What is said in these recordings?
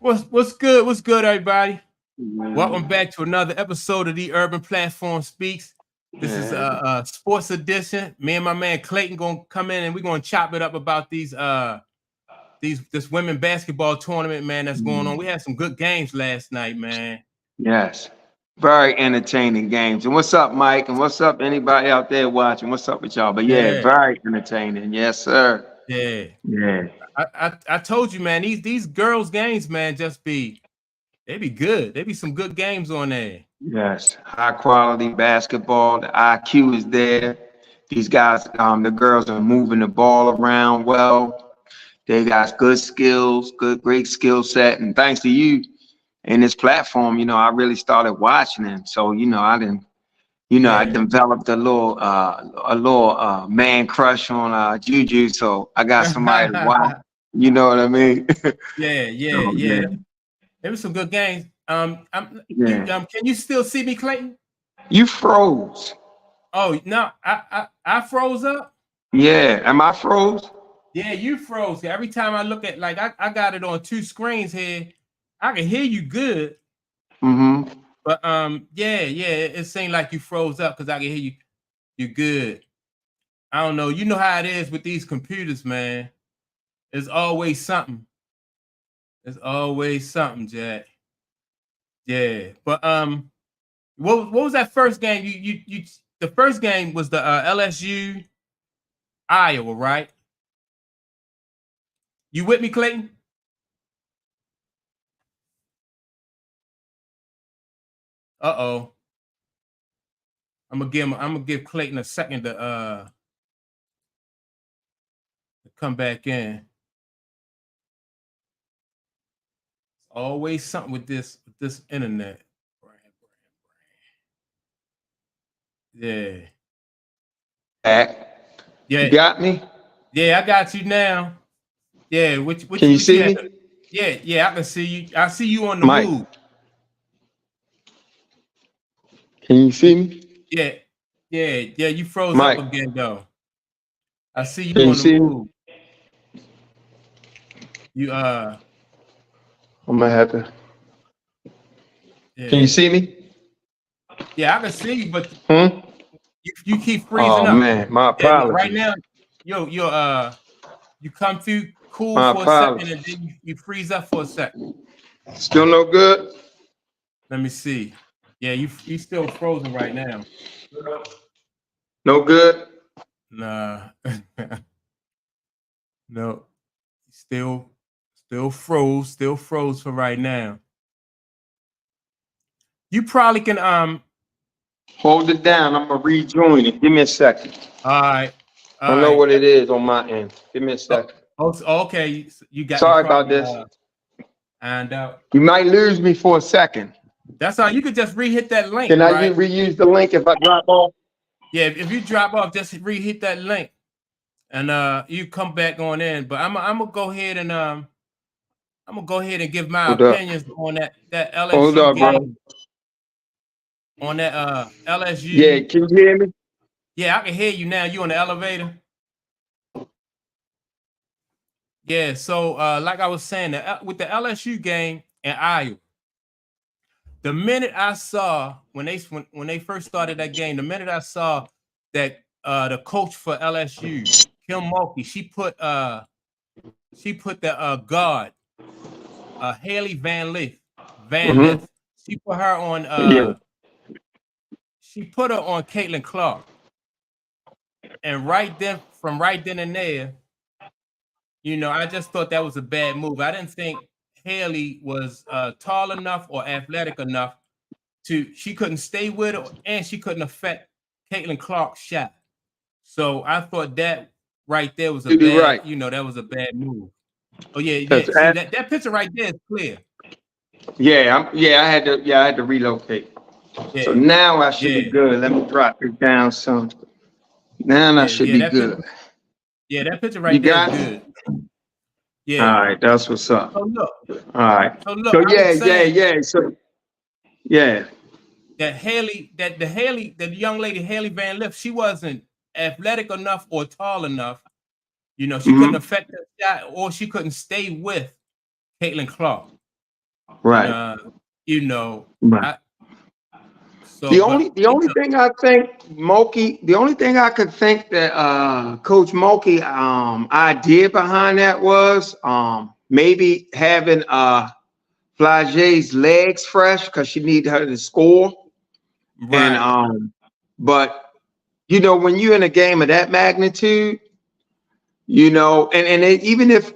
What's good? What's good, everybody? Welcome Man, back to another episode of the Urban Platform Speaks. This is yeah, a sports edition. Me and my man Clayton gonna come in and we're gonna chop it up about these this women basketball tournament, man, that's going on. We had some good games last night, man. yes. Very entertaining games. And what's up, Mike? And what's up, anybody out there watching? What's up with y'all? But yeah, Yeah, very entertaining. Yes, sir. yeah. Yeah. I told you, man, these girls games, man, they be good. They be some good games on there. Yes. High quality basketball. The IQ is there. These guys, the girls are moving the ball around well. They got good skills, great skill set. And thanks to you and this platform, I really started watching them. So, I didn't. I Yeah. developed a little man crush on Juju, so I got somebody to watch. You know what I mean? Yeah, yeah, So yeah. yeah, There was some good games. You yeah. can you still see me, Clayton? You froze. Oh no, I froze up. Yeah, am I froze? Yeah, you froze. Every time I look at I got it on two screens here. I can hear you good, Mm-hmm. but yeah, it seemed like you froze up because I can hear you good. I don't know. You know how it is with these computers, man. There's always something. There's always something, Jack. Yeah, but what was that first game? You the first game was the LSU Iowa, right? You with me, Clayton? Uh-oh. I'm gonna give Clayton a second to come back in. Always something with this internet. Yeah. Back. You Yeah. got me? Yeah, I got you now. Yeah, Can you which you see had me? to, yeah, I can see you. I see you on the Mike, move. can you see me? Yeah, yeah, you froze up Mike, again though. I see you can you on the see me? move. You I'm gonna have to. Can you yeah. see me? Yeah, I can see you, but Hmm? you keep freezing Oh up. man, my Yeah, right apologies. now, you come through cool My for a second and apologies. then you freeze up for a second. Still no good? Let me see. Yeah, you still frozen right now. No good? Nah. No. Still still froze for right now. You probably can Hold it down. I'm gonna rejoin it. Give me a second. all right. I All know right. what it is on my end. Give me a Oh, second. okay. You Sorry about probably this. and You might lose me for a second. that's all. You could just re-hit that link, Can I right? reuse the link if I drop off? Yeah, if you drop off, just re-hit that link. And you come back on in. But I'm gonna go ahead and give my Hold up. opinions on that Hold LSU up, bro. game, on that Yeah, LSU. can you hear me? Yeah, I can hear you now. You on the elevator? Yeah. So like I was saying, with the LSU game and Iowa, the minute I saw when they first started that game, the minute I saw that the coach for LSU, Kim Mulkey, she put the guard, Haley Van Mm-hmm. Lith. She put her on Yeah. Caitlin Clark. And right then and there, I just thought that was a bad move. I didn't think Haley was tall enough or athletic enough she couldn't stay with her and she couldn't affect Caitlin Clark's shot. So I thought that right there was a You be bad, right. that was a bad move. Oh yeah, Cause yeah. See that picture right there is clear. I had to relocate. So Yeah, now I should be yeah, good. Let me drop it down some. Now I should yeah. be good. That picture You right there is got me? good. All Yeah. right, that's what's up. So look, All right. I was saying Yeah. So yeah. that the young lady Haley Van Lith, she wasn't athletic enough or tall enough. She couldn't Mm-hmm. affect the shot or she couldn't stay with Caitlin Clark. Right. And you know, Right. I so The but only the only thing I think Moki, the only thing I could think that Coach Moki idea behind that was maybe having Flage's legs fresh because she needed her to score. And right, but you know, when you're in a game of that magnitude, you know, even if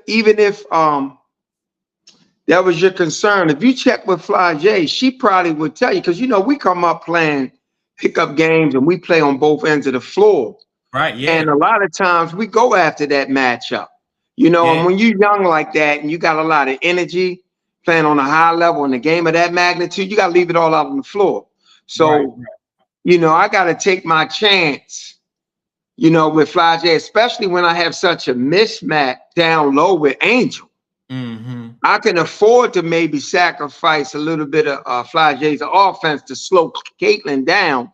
that was your concern, if you check with Flage, she probably would tell you, because you know we come up playing pickup games and we play on both ends of the floor. right, And yeah, a lot of times we go after that matchup, you know, and yeah, when you're young like that and you got a lot of energy playing on a high level in a game of that magnitude, you got to leave it all out on the floor. right, So, you know, I got to take my chance, you know, with Flage, especially when I have such a mismatch down low with Angel. mm-hmm. I can afford to maybe sacrifice a little bit of Flage's offense to slow Caitlin down,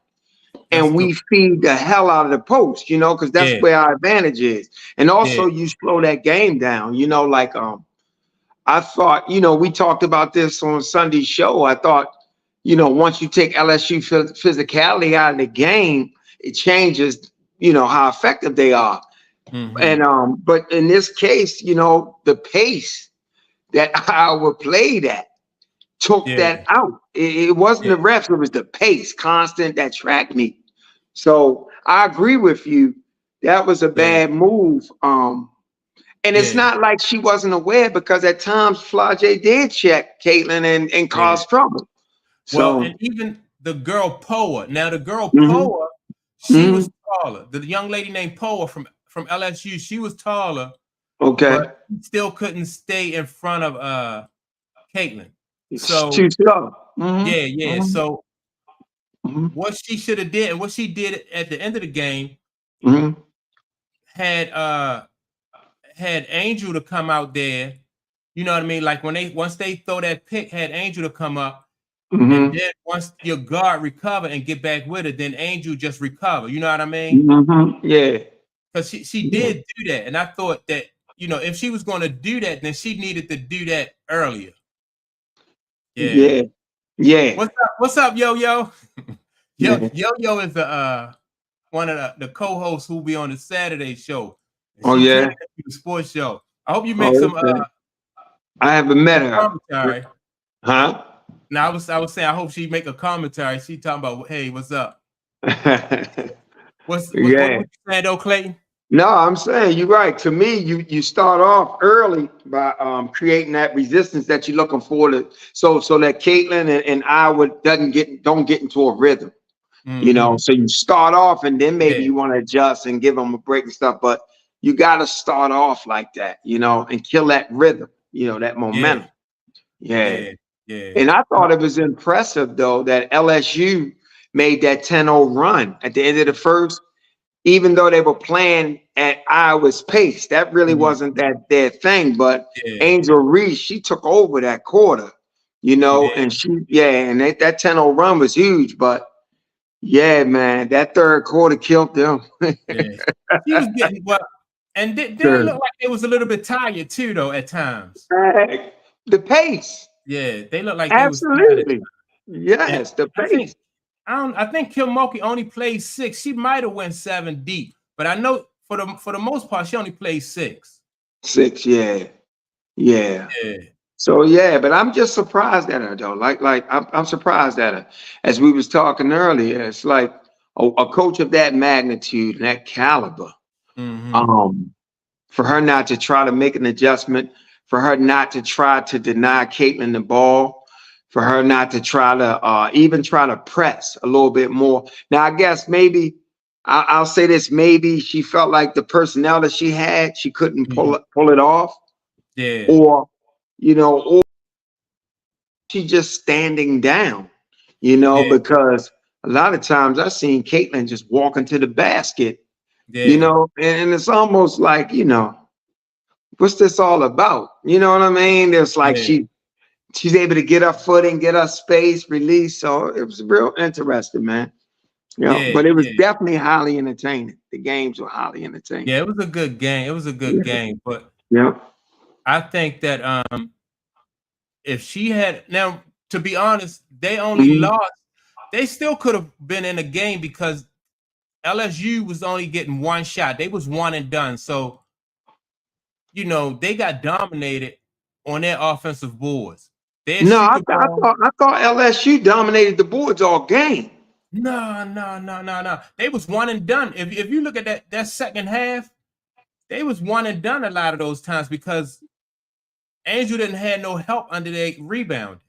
That's and good. we feed the hell out of the post, you know, because that's Yeah, where our advantage is. And yeah, also you slow that game down, you know, like I thought, you know, we talked about this on Sunday's show. I thought, you know, once you take LSU physicality out of the game, it changes, you know, how effective they are. mm-hmm. And but in this case, you know, the pace that Iowa played at took Yeah, that out. It wasn't yeah, the refs, it was the pace, constant, that track meet. So I agree with you. That was a yeah, bad move. And it's yeah, not like she wasn't aware, because at times Flage did check Caitlin and yeah. cause trouble. Well, So and even the girl Poa. Now the girl mhm, Poa, she mhm, was taller. The young lady named Poa from LSU, she was taller, okay. but she still couldn't stay in front of Caitlin. It's too So slow. Mhm, yeah, yeah. mhm, So mhm, what she should have did and what she did at the end of the game mhm, had had Angel to come out there. You know what I mean? Like when they once they throw that pick, had Angel to come up, and mhm, then once your guard recover and get back with it, then Angel just recover. You know what I mean? mhm. Yeah. Because she Yeah. did do that, and I thought that if she was going to do that, then she needed to do that earlier. Yeah. Yeah. Yeah. What's up, Yo Yo? Yeah. Yo Yo is the one of the co-hosts who'll be on the Saturday show, and Oh she turned yeah. it into the sports show. I hope you make Oh, okay. I haven't met some her. commentary. Huh? Now I was saying I hope she make a commentary. She talking about, hey, what's up? What Yeah. you saying though, Clayton? No, I'm saying you're right. To me, you start off early by creating that resistance that you're looking for, to so that Caitlin and Iowa don't get into a rhythm. You know, Mm-hmm. so you start off and then maybe Yeah, you want to adjust and give them a break and stuff, but you got to start off like that, you know, and kill that rhythm, you know, that yeah, momentum. Yeah. yeah, yeah. And I thought it was impressive, though, that LSU made that 10-0 run at the end of the first, even though they were playing at Iowa's pace. That really Mhm. wasn't their thing. But Yeah, Angel Reese, she took over that quarter, you she know, did. and that 10-0 run was huge. But yeah, man, that third quarter killed them. Yeah, she was getting well, and then it looked like they was a little bit tired too, though at times. The pace. Yeah, they looked like they was tired at Absolutely. times. And Yes, the I think pace. I think Kim Mulkey only played 6. She might have went 7 deep, but I know for the most part she only played 6. 6, yeah. Yeah. Yeah. So yeah, but I'm just surprised at her though. Like I'm surprised at her. As we was talking earlier, it's like a coach of that magnitude and that caliber. Mm-hmm. Um, for her not to try to make an adjustment, for her not to try to deny Caitlin the ball, for her not to try to even try to press a little bit more. Now I guess maybe I'll say this: maybe she felt like the personnel that she had, she couldn't Mm-hmm. pull it off, Yeah. or you know, or she just standing down, you know, Yeah. because a lot of times I've seen Caitlin just walk into the basket, you Yeah. know, and it's almost like, you know, what's this all about? You know what I mean? It's like Yeah. she's able to get her footing, get her space, release. So it was real interesting, man. You know, Yeah. but it was Yeah. definitely highly entertaining. The games were highly entertaining. Yeah. It was a good game. It was a good Yeah. game, but Yeah. I think that if she had now, to be honest, they only lost. They still could have been in the game because LSU was only getting one shot. They was one and done. So, they got dominated on their offensive boards. They No, shoot I, the I ball. thought I thought LSU dominated the boards all game. No. They was one and done. If you look at that second half, they was one and done a lot of those times because Angel didn't have no help under their rebound.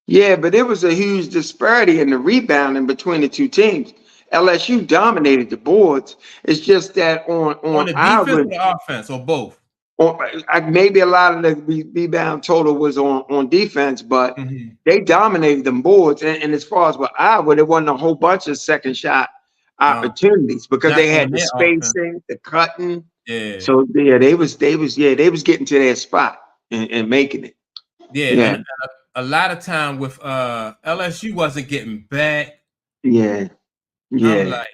Yeah, but it was a huge disparity in the rebounding between the two teams. LSU dominated the boards. It's just that On on the defense Iowa, or the offense or both. maybe a lot of the rebound total was on defense, but Mm-hmm. they dominated them boards. And as far as with Iowa, there wasn't a whole bunch of second shot opportunities because Not they had on the their offense. spacing, the cutting. Yeah. So yeah, they was getting to their spot and making it. Yeah, Yeah, and a lot of time with LSU wasn't getting back. yeah, I'm yeah. like,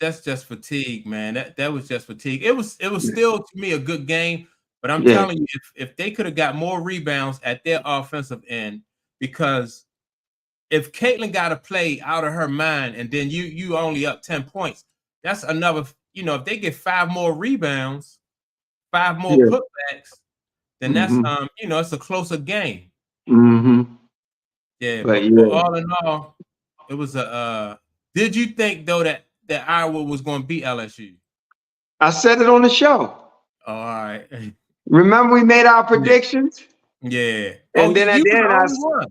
that's just fatigue, man. That was just fatigue. It was still to me a good game, but I'm Yeah. telling you, if they could have got more rebounds at their offensive end, because if Caitlin got to play out of her mind and then you only up 10 points, that's another, if they get 5 more rebounds, 5 more Yeah. putbacks, then that's it's a closer game. Mm-hmm. Yeah, But but yeah, all in all, it was a did you think though that Iowa was going to beat LSU? I said it on the show. All right. Remember we made our Yeah. predictions, Yeah. Oh, and then at you the was end, the only one.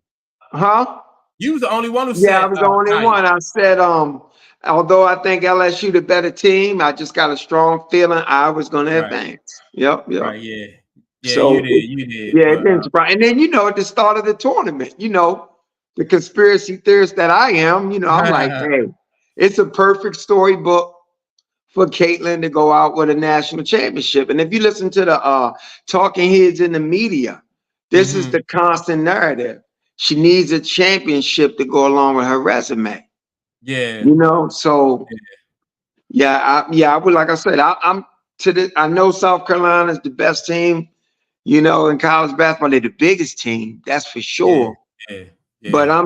huh? You was the only one who Yeah, I said was the only Iowa. one. I said, although I think LSU the better team, I just got a strong feeling I was going to Right. advance. Yep. Right. Yeah. Yeah. You So did. You did. yeah, it But didn't surprise. And then at the start of the tournament, the conspiracy theorist that I am, I'm like, hey, it's a perfect storybook for Caitlin to go out with a national championship. And if you listen to the talking heads in the media, this is the constant narrative. She needs a championship to go along with her resume. yeah. So I would, like I said, I know South Carolina is the best team, in college basketball. They're the biggest team, that's for sure. Yeah. But I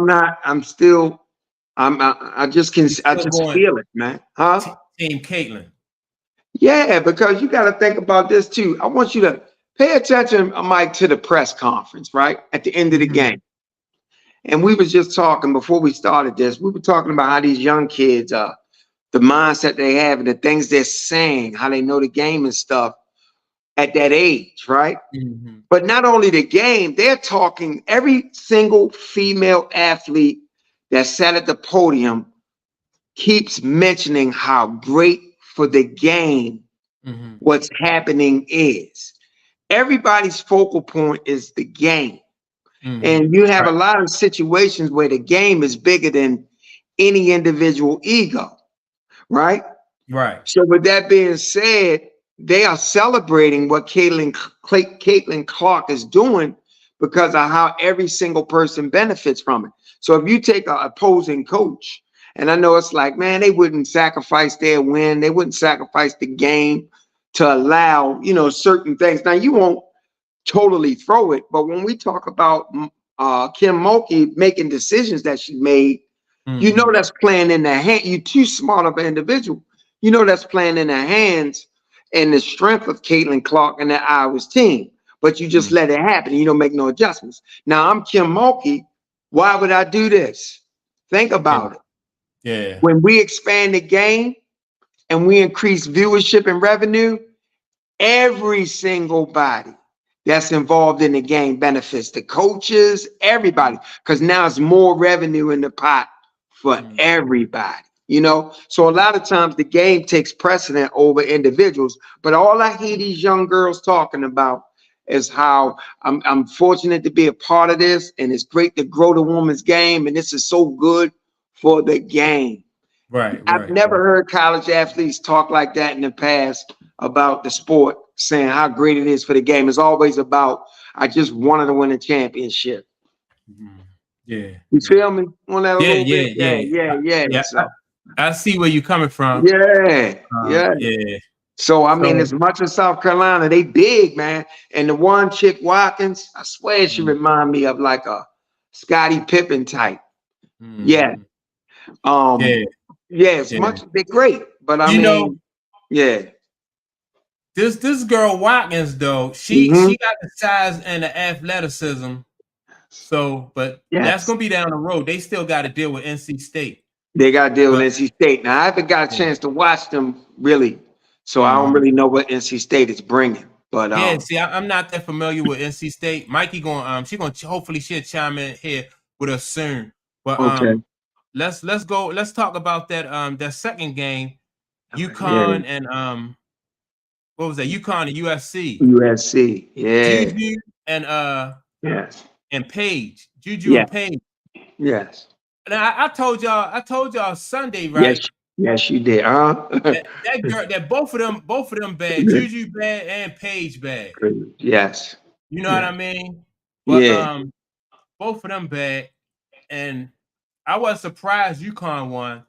just Still going feel it, man. Huh? Team Caitlin. Yeah, because you got to think about this too. I want you to pay attention, Mike, to the press conference, right? At the end of the game. And we was just talking before we started this, we were talking about how these young kids, the mindset they have and the things they're saying, how they know the game and stuff at that age, right? But not only the game, they're talking, every single female athlete that sat at the podium keeps mentioning how great for the game what's happening is. Everybody's focal point is the game. And you have a lot of situations where the game is bigger than any individual ego, right? Right. So with that being said, they are celebrating what Caitlin Clark is doing because of how every single person benefits from it. So if you take an opposing coach, and I know it's like, man, they wouldn't sacrifice their win. They wouldn't sacrifice the game to allow, certain things. Now, you won't totally throw it, but when we talk about Kim Mulkey making decisions that she made, that's playing in their hand. You're too smart of an individual. That's playing in their hands and the strength of Caitlin Clark and that Iowa's team. But you just let it happen. You don't make no adjustments. Now, I'm Kim Mulkey. Why would I do this? Think about it. Yeah. When we expand the game and we increase viewership and revenue, every single body that's involved in the game benefits, the coaches, everybody, because now it's more revenue in the pot for everybody, So a lot of times the game takes precedent over individuals, but all I hear these young girls talking about is how I'm fortunate to be a part of this, and it's great to grow the women's game, and this is so good for the game. Right. I've never heard college athletes talk like that in the past about the sport, saying how great it is for the game. It's always about, I just wanted to win a championship. Yeah. You feel me on that a little bit? Yeah. Yeah. I see where you're coming from. Yeah. Yeah. So I mean, So as much as South Carolina, they big, man. And the one chick Watkins, I swear she remind me of like a Scottie Pippen type. Yeah. mhm. Yeah, Um, yeah, it's yeah. much they're great, but I You know, mean, yeah. this girl Watkins though, Hmm. she got the size and the athleticism. So, but that's Yes. gonna be down the road. They still got to deal with NC State. They got to deal with But NC State. Now, I haven't got a yeah, chance to watch them really, so I don't mhm. really know what NC State is bringing. But Yeah. See, I'm not that familiar with NC State. Mikey going she gonna hopefully she'll chime in here with us soon. But okay, let's go. Let's talk about that second game, yeah, UConn and what was that? UConn and USC. USC, yeah, Juju and yes, and Page. Juju yeah, and Page. yes, Now I told y'all Sunday, yes, right? yes, you did, huh? That girl, that both of them bad. Juju bad and Page bad. Yes, You know what yeah, I mean? But yeah, both of them bad. And I was surprised UConn won.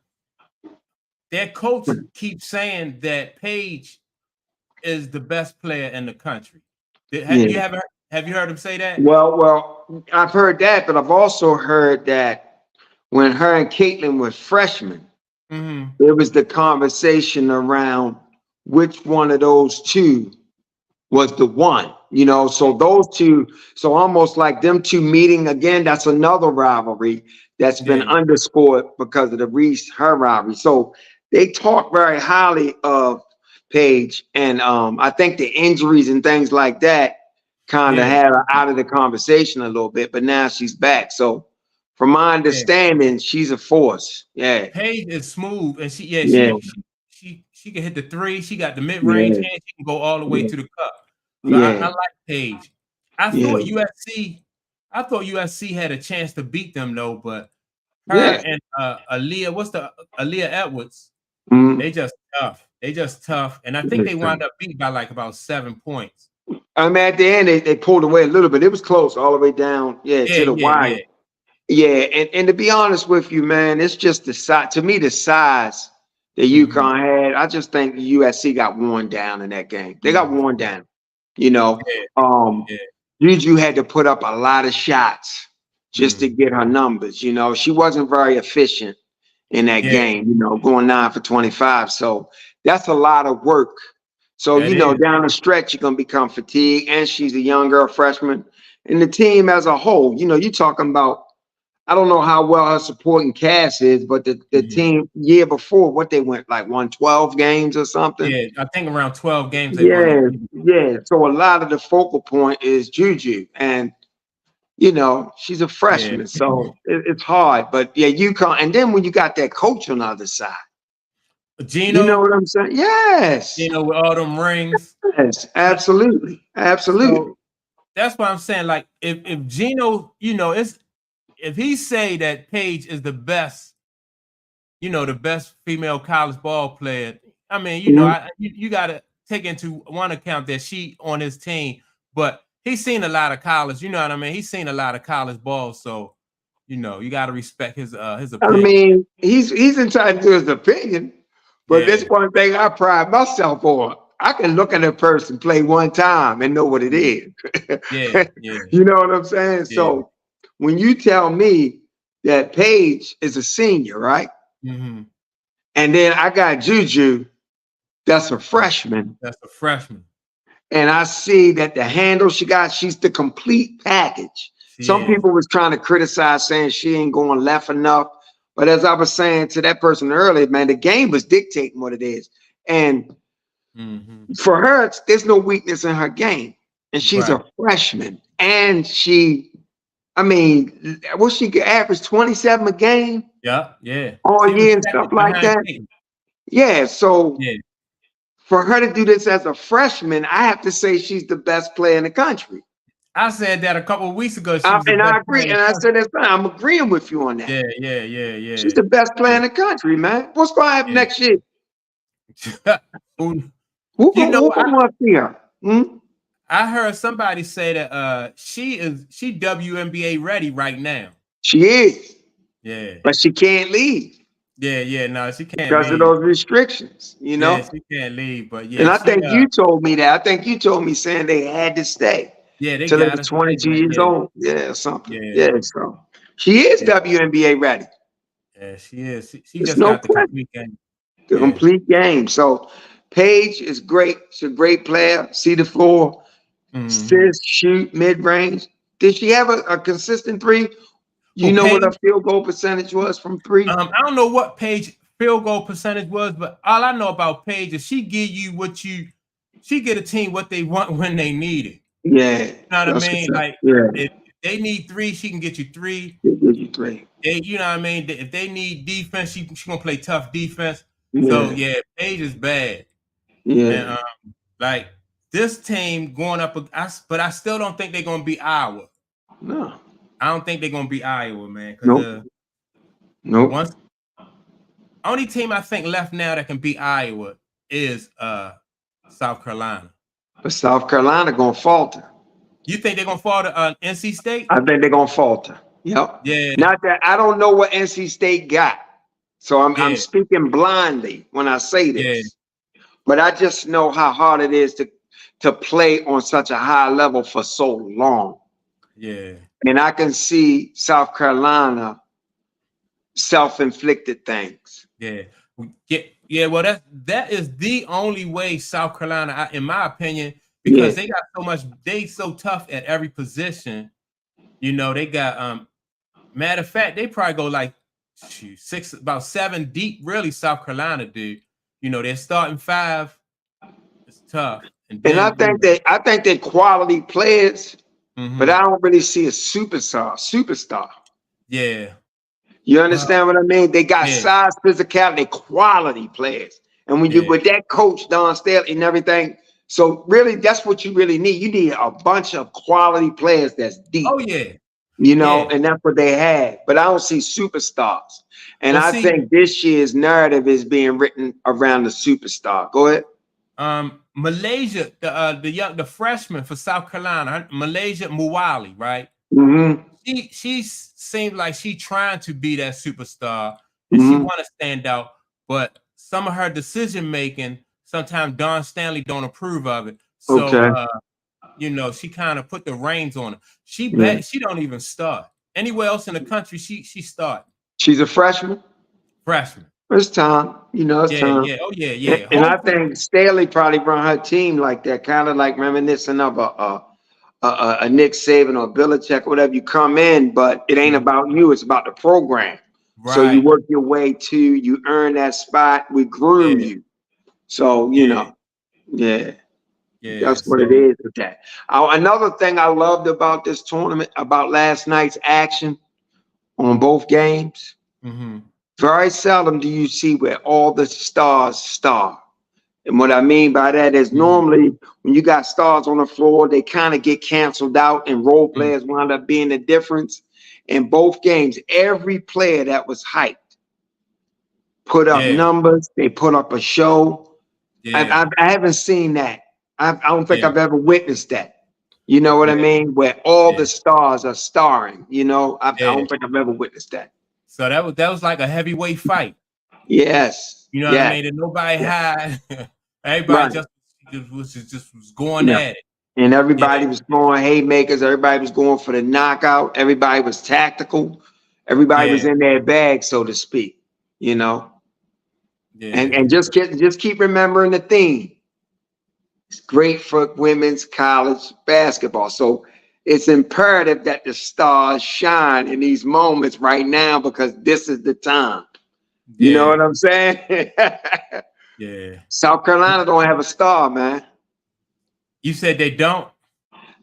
Their coach keeps saying that Page is the best player in the country. yeah. Have you heard him say that? Well, I've heard that, but I've also heard that when her and Caitlin were freshmen, Mm-hmm. there was the conversation around which one of those two was the one, so those two, so almost like them two meeting again, that's another rivalry that's been Yeah, underscored because of the Reese her rivalry. So they talk very highly of Paige, and I think the injuries and things like that kind of yeah, had her out of the conversation a little bit, but now she's back. So from my yeah. understanding, she's a force. Yeah, Paige is smooth, and yeah, she can hit the three. She got the mid range, yeah, and she can go all the way yeah, to the cup. So yeah, I like Paige. I yeah, thought USC, I thought USC had a chance to beat them though, but her yeah. and Aaliyah, what's the Aaliyah Edwards? Mm. They just tough. They just tough, and I think they wound up beat by like about 7 points. I mean, at the end, they pulled away a little bit. It was close all the way down, yeah, Yeah, to the yeah, wire. yeah. Yeah, and to be honest with you, man, it's just the size. To me, the size that Mm-hmm. UConn had, I just think USC got worn down in that game. They got Mm-hmm. worn down. You know, Yeah, um, yeah, Juju had to put up a lot of shots just to mm-hmm. get her numbers. She wasn't very efficient in that Yeah. game. Going 9 for 25. So that's a lot of work. So That is. down the stretch, you're gonna become fatigued, and she's a young girl freshman, and the team as a whole. You're talking about. I don't know how well her supporting cast is, but the Mhm. team year before, what they won 12 games or something. Yeah, I think around 12 games they won Yeah, the year before. yeah. So a lot of the focal point is Juju, and she's a Yeah. freshman, so it's hard. But yeah, UConn, and then when you got that coach on the other side, you know Gino, what I'm saying? Yes, with all them rings. yes, Like, absolutely, absolutely. so that's what I'm saying. Like if Gino, it's if he say that Paige is the best, the best female college ball player, I mean, Mhm. you gotta take into one account that she on his team, but he's seen a lot of college, you know what I mean? He's seen a lot of college ball, so you gotta respect his I opinion. mean, he's entitled to his opinion, but Yeah. this one thing I pride myself on. I can look at a person play one time and know what it Mhm. is. Yeah, yeah, You know what I'm saying? yeah. So when you tell me that Paige is a senior, right? Mhm. And then I got Juju, that's a freshman, That's a freshman. and I see that the handle she got, she's the complete package. She Some is. people was trying to criticize saying she ain't going left enough. But as I was saying to that person earlier, man, the game was dictating what it is. And Mhm. for her, there's no weakness in her game. And she's Right. a freshman. And I mean, what she could average 27 a game Yeah, yeah. all She was year and stuff second like behind that. Peyton. Yeah. So Yeah. for her to do this as a freshman, I have to say she's the best player in the country. I said that a couple of weeks ago. She was the And best I player agree. in And the I country. said that's fine. I'm agreeing with you on that. Yeah, yeah, yeah, She's yeah, the best player yeah, in the country, man. What's going to happen yeah. next year? Who- Who you going know, who gonna want to see her? Hmm? I heard somebody say that she WNBA ready right now. She is, Yeah. but she can't leave. Yeah. No, she can't because of leave. those restrictions, you Yeah, know. she can't leave. But And yeah, I she think you told me that. I think you told me saying they had to stay yeah, they till they got were to stay, 22 man. years Yeah, old. Yeah, or something. yeah, Yeah, so she is yeah, WNBA ready. yeah. She is. She There's just no got the question. complete game. The Yeah. complete game. So Paige is great. She's a great player. See the floor, Mm-hmm. assist, shoot, mid range. Did she have a consistent three? You Who know what her Paige? field goal percentage was from three? I don't know what Paige field goal percentage was, but all I know about Paige is she give you what you. She get a team what they want when they need it. Yeah, You know what I that's what's mean? up. Like Yeah, if they need three, she can get you three. they give you three. You know what I mean? If they need defense, she gonna play tough defense. So Yeah, yeah, Paige is bad, and yeah. like this team going up, but I still don't think they're gonna beat Iowa. No, I don't think they're gonna beat Iowa, man. Because nope, nope. once only team I think left now that can beat Iowa is South Carolina. But South Carolina gonna falter. You think they're gonna fall to NC State? I think they're gonna falter. Yep. Yeah, Not that I don't know what NC State got. So I'm yeah, speaking blindly when I say yeah, this. But I just know how hard it is to play on such a high level for so long. yeah, And I can see South Carolina self-inflicted things. yeah. Yeah. Well, that is the only way South Carolina, in my opinion, Yeah. because they got so much. They so tough at every position. You know, they got matter of fact, they probably go like about seven deep. Really, South Carolina do. You know, they're starting five. It's tough, and And I then think they're quality players, but mm-hmm. I don't really see a superstar. Yeah, You well, understand what I mean? They got yeah, size, physicality, quality players. And when you yeah. with that coach, Don Staley and everything, so really that's what you really need. You need a bunch of quality players that's Oh deep, yeah, you know, yeah. and that's what they had. But I don't see superstars. And Well, I see, think this year's narrative is being written around the superstar. Go ahead. Malaysia, the freshman for South Carolina, Malaysia Muwali, right? Mm-hmm. She seems like she trying to be that superstar and she Mm-hmm. want to stand out, but some of her decision making sometimes Don Stanley don't approve of it. So Okay. you know, she kind of put the reins on her. Yeah. She don't even start. Anywhere else in the country, she start. She's a freshman. Freshman. It's time. You know, it's Yeah, time. yeah. Oh yeah, And, yeah. and I Hopefully. think Staley probably run her team like that, kind of like reminiscent of a Nick Saban or Belichick, whatever. You come in, but it ain't Mhm. about you; it's about the program. So you Right. work your way to, you earn that spot. We groom Yeah, you. So yeah, yeah, yeah. that's what it So is with that. Another thing I loved about this tournament, about last night's action on both games. mhm. Very seldom do you see where all the stars star. And what I mean by that is Mhm. normally when you got stars on the floor, they kind of get canceled out and role Mhm. players wind up being the difference. In both games, every player that was hyped put up Yeah, numbers, they put up a show. yeah, I haven't seen that. I don't think yeah, I've ever witnessed that. You know what I yeah, mean? Where all yeah, the stars are starring, I yeah. don't think I've ever witnessed that. So that was like a heavyweight fight. Yes, You know what I yes, mean? And nobody yes, had everybody right. just was going Yeah. at it. And Yeah, everybody was throwing haymakers. Everybody was going for the knockout. Everybody was tactical. Everybody was yeah, in their bag, so to speak. You know, and yeah, and just keep remembering the theme. It's great for women's college basketball. So it's imperative that the stars shine in these moments right now because this is the time. You know yeah, what I'm saying? yeah. South Carolina don't have a star, man. You said they don't?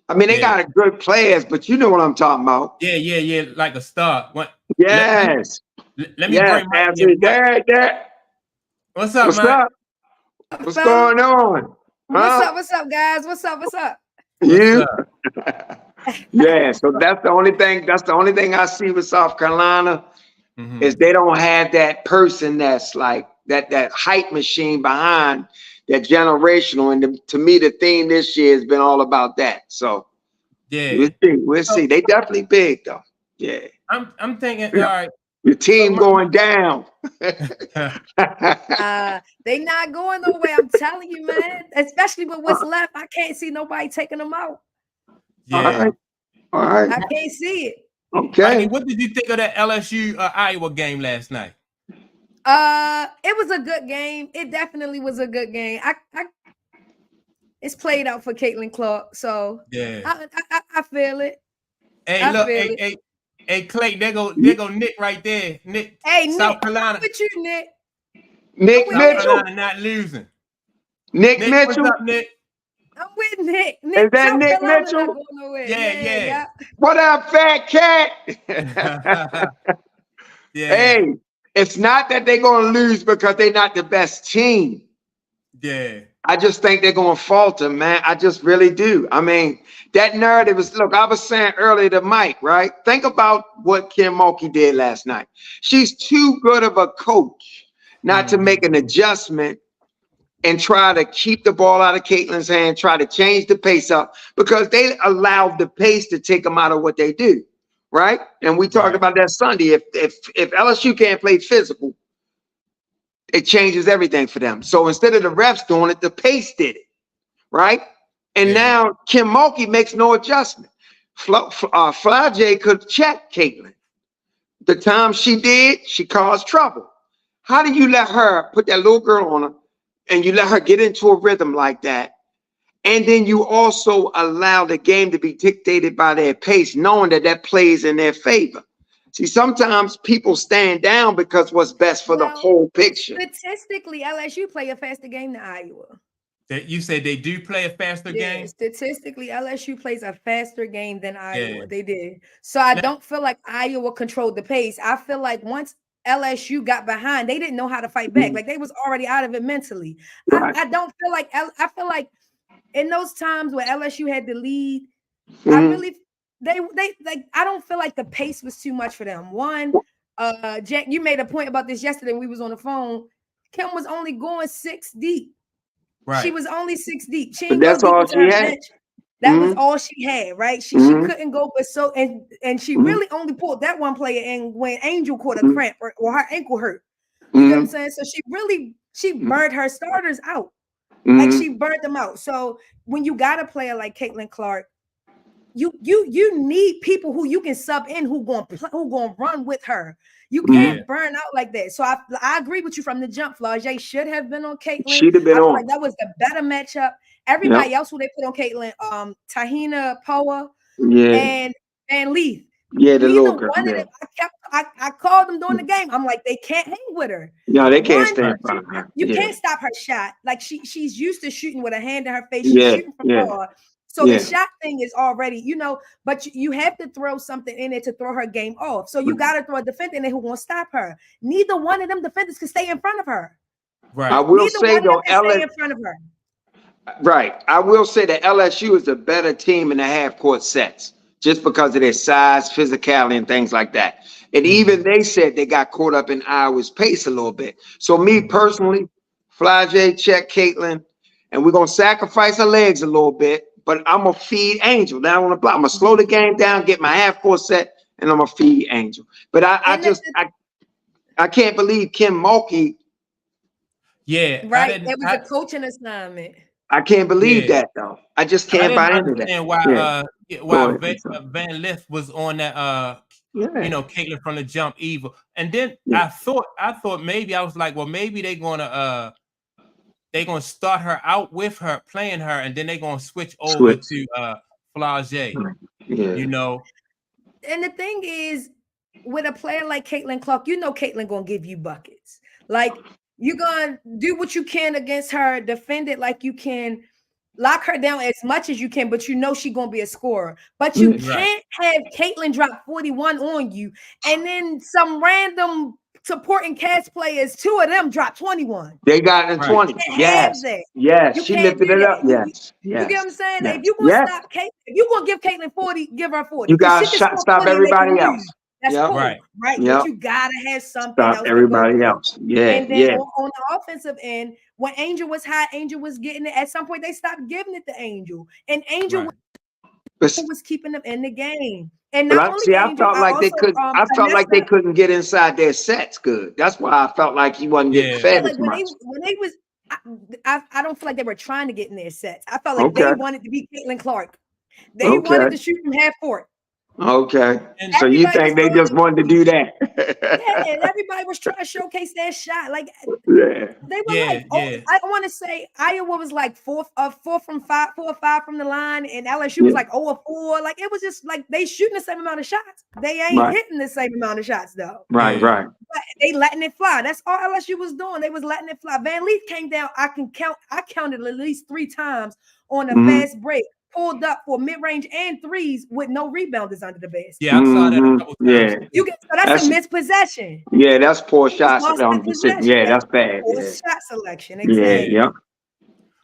I mean, they Yeah, got good players, but you know what I'm talking about. yeah, like a star. What Yes. let me Yes, bring Mike in. absolutely. There. What's up, What's Mike? up? What's Fellas, going on? Huh? what's up, guys? What's up? What's You? up? Yeah, so that's the only thing. That's the only thing I see with South Carolina is Mm-hmm. they don't have that person that's like that hype machine behind that generational. And to me, the theme this year has been all about that. So we'll Yeah. see. We'll So see. They definitely big though. Yeah. I'm thinking, all Yeah. right. Your team going down. They not going nowhere. I'm telling you, man. Especially with what's left, I can't see nobody taking them out. Yeah. All right. I can't see it. Okay. Mikey, what did you think of that LSU Iowa game last night? It was a good game. It definitely was a good game. It's played out for Caitlin Clark, so yeah, I feel it. Hey, look, hey, Clay, there go Nick right there. Nick, Hey, South Nick, Carolina. I'm with you, Nick. Nick Mitchell. Carolina not losing. Nick Mitchell. What's up, Nick? I'm with Nick. Is that South Nick Carolina Mitchell? not going nowhere. Yeah. What up, fat cat? Yeah. Hey, it's not that they're going to lose because they're not the best team. Yeah. I just think they're going to falter, man. I just really do. I mean, that narrative is, look, I was saying earlier to Mike, right? Think about what Kim Mulkey did last night. She's too good of a coach not to make an adjustment and try to keep the ball out of Caitlin's hand, try to change the pace up, because they allowed the pace to take them out of what they do, right? And we talked about that Sunday. If LSU can't play physical, it changes everything for them. So instead of the refs doing it, the pace did it, right? And now Kim Mulkey makes no adjustment. Flage could check Caitlin. The time she did, she caused trouble. How do you let her put that little girl on her and you let her get into a rhythm like that? And then you also allow the game to be dictated by their pace, knowing that that plays in their favor. See, sometimes people stand down because what's best for the whole picture. Statistically, LSU play a faster game than Iowa. You said they do play a faster game? Statistically, LSU plays a faster game than Iowa. They did. So I don't feel like Iowa controlled the pace. I feel like once LSU got behind, they didn't know how to fight back. Like they was already out of it mentally. I don't feel like I feel like in those times where LSU had the lead, I really they like I don't feel like the pace was too much for them. One, Jack, you made a point about this yesterday when we was on the phone. Kim was only going 6 deep. Right. She was only 6 deep. She didn't that's go deep all into she her had. bench. That was all she had, right? She couldn't go, but so and she really only pulled that one player in when Angel caught a cramp or her ankle hurt. You know what I'm saying? So she burned her starters out. Like she burned them out. So when you got a player like Caitlin Clark, you need people who you can sub in who gonna run with her. You can't burn out like that. So I agree with you from the jump. Flage should have been on Caitlin. She'd have been I feel on. like that was the better matchup. Everybody else who they put on Caitlin, Tahina Poa, and Leith. Yeah, the little girl. One of them, I called them during the game. I'm like, they can't hang with her. No, they can't stand in front of her. You can't stop her shot. Like she's used to shooting with a hand in her face. She's shooting from far. So the shot thing is already, but you have to throw something in there to throw her game off. So you got to throw a defender in there who won't stop her. Neither one of them defenders can stay in front of her. Right. I will say though, stay in front of her. Right. I will say that LSU is a better team in the half court sets just because of their size, physicality, and things like that. And even they said they got caught up in Iowa's pace a little bit. So me personally, Flage, check Caitlin, and we're going to sacrifice her legs a little bit, but I'm going to feed Angel down on the block. I'm going to slow the game down, get my half court set, and I'm going to feed Angel. But I can't believe Kim Mulkey. Yeah. Right. It was a coaching assignment. I can't believe that though. I just can't buy into that. Why Van Lith was on that Caitlin from the jump evil. And then I thought maybe I was like, well, maybe they're gonna start her out with her, playing her, and then they're gonna switch over to Flage. And the thing is, with a player like Caitlin Clark, Caitlin gonna give you buckets. Like you're gonna do what you can against her, defend it like you can, lock her down as much as you can, but she's gonna be a scorer. But you can't have Caitlin drop 41 on you, and then some random supporting cast players, 2 of them drop 21. They got in 20. Yes. She lifted it up. Yes. You get what I'm saying? If you're gonna stop Caitlin, if you're gonna give Caitlin 40, give her 40. You gotta stop everybody else. That's cool, right? Yep. But you gotta have something else. Everybody else. And then on the offensive end, when Angel was hot, Angel was getting it. At some point, they stopped giving it to Angel, and Angel was But was keeping them in the game. And But not I only see. I Angel, felt I like they also could. I felt like they Vanessa. couldn't get inside their sets good. That's why I felt like he wasn't getting Yeah. I felt fed like as when much. they was, I don't feel like they were trying to get in their sets. I felt like Okay. they wanted to be Caitlin Clark. They Okay. wanted to shoot from half court. Okay. And So you Everybody was think they throwing just wanted to do that? Yeah, everybody was trying to showcase their shot. Like Yeah. they were Yeah, like, oh, yeah. I want to say Iowa was like 4 from 5, 4 or 5 from the line, and LSU Yeah. was like 0 or 4. Like it was just like they shooting the same amount of shots. They ain't Right. hitting the same amount of shots though. Right. Yeah. Right. But they letting it fly. That's all LSU was doing. They was letting it fly. Van Leaf came down. I counted at least 3 times on a fast break, pulled up for mid-range and threes with no rebounders under the basket. Yeah, I saw that a couple times. Yeah. You get so that's a missed possession. Yeah, that's poor You just shots lost on that decision. possession. Yeah, that's bad. Poor Yeah. shot selection. Yeah. Exactly. Yep.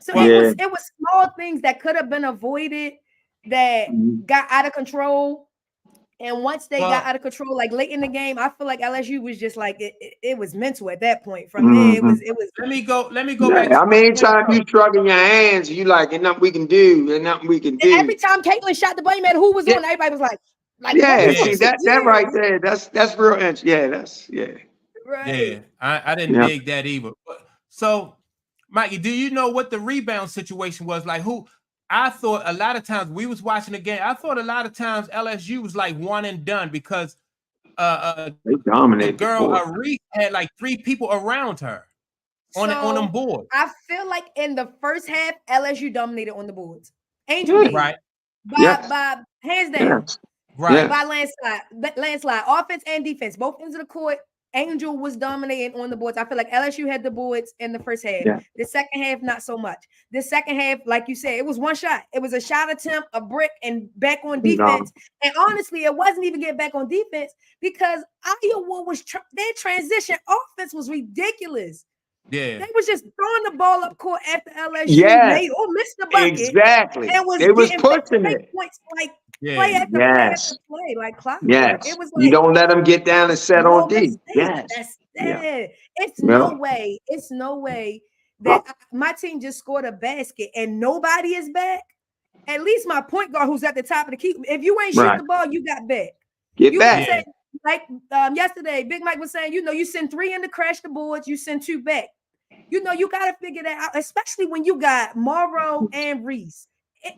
So Well, it was small things that could have been avoided that got out of control. And once they got out of control, like late in the game, I feel like LSU was just like it was mental at that point. From there, it was. Let me go Yeah, back to I mean, anytime you shrugging your hands, you like, ain't nothing we can do. Ain't nothing we can do. Every time Caitlin shot the ball, no matter who was on, everybody was like yeah. See that right there. That's real interesting. Yeah, that's right. Yeah, I didn't dig that either. So, Mikey, do you know what the rebound situation was like? I thought a lot of times we was watching the game. I thought a lot of times LSU was like one and done because they dominated. The girl Reese had like 3 people around her on them boards. I feel like in the first half, LSU dominated on the boards. Angel did. Right. By hands down. Right. By landslide. Offense and defense, both ends of the court. Angel was dominating on the boards. I feel like LSU had the boards in the first half. Yeah. The second half, not so much. The second half, like you said, it was one shot. It was a shot attempt, a brick, and back on defense. And honestly, it wasn't even getting back on defense because Iowa was their transition offense was ridiculous. Yeah, they was just throwing the ball up court after LSU made missed the bucket. Exactly. And they was pushing it. Points like yeah. play after play after play, like clockwork. Yes. It was like, you don't let them get down and set on D. Yes. That's It's no way. It's no way that my team just scored a basket and nobody is back. At least my point guard who's at the top of the key. If you ain't shoot the ball, you got back. Get back. Say, like yesterday, Big Mike was saying, you send 3 in to crash the boards, you send 2 back. You got to figure that out, especially when you got Morrow and Reese.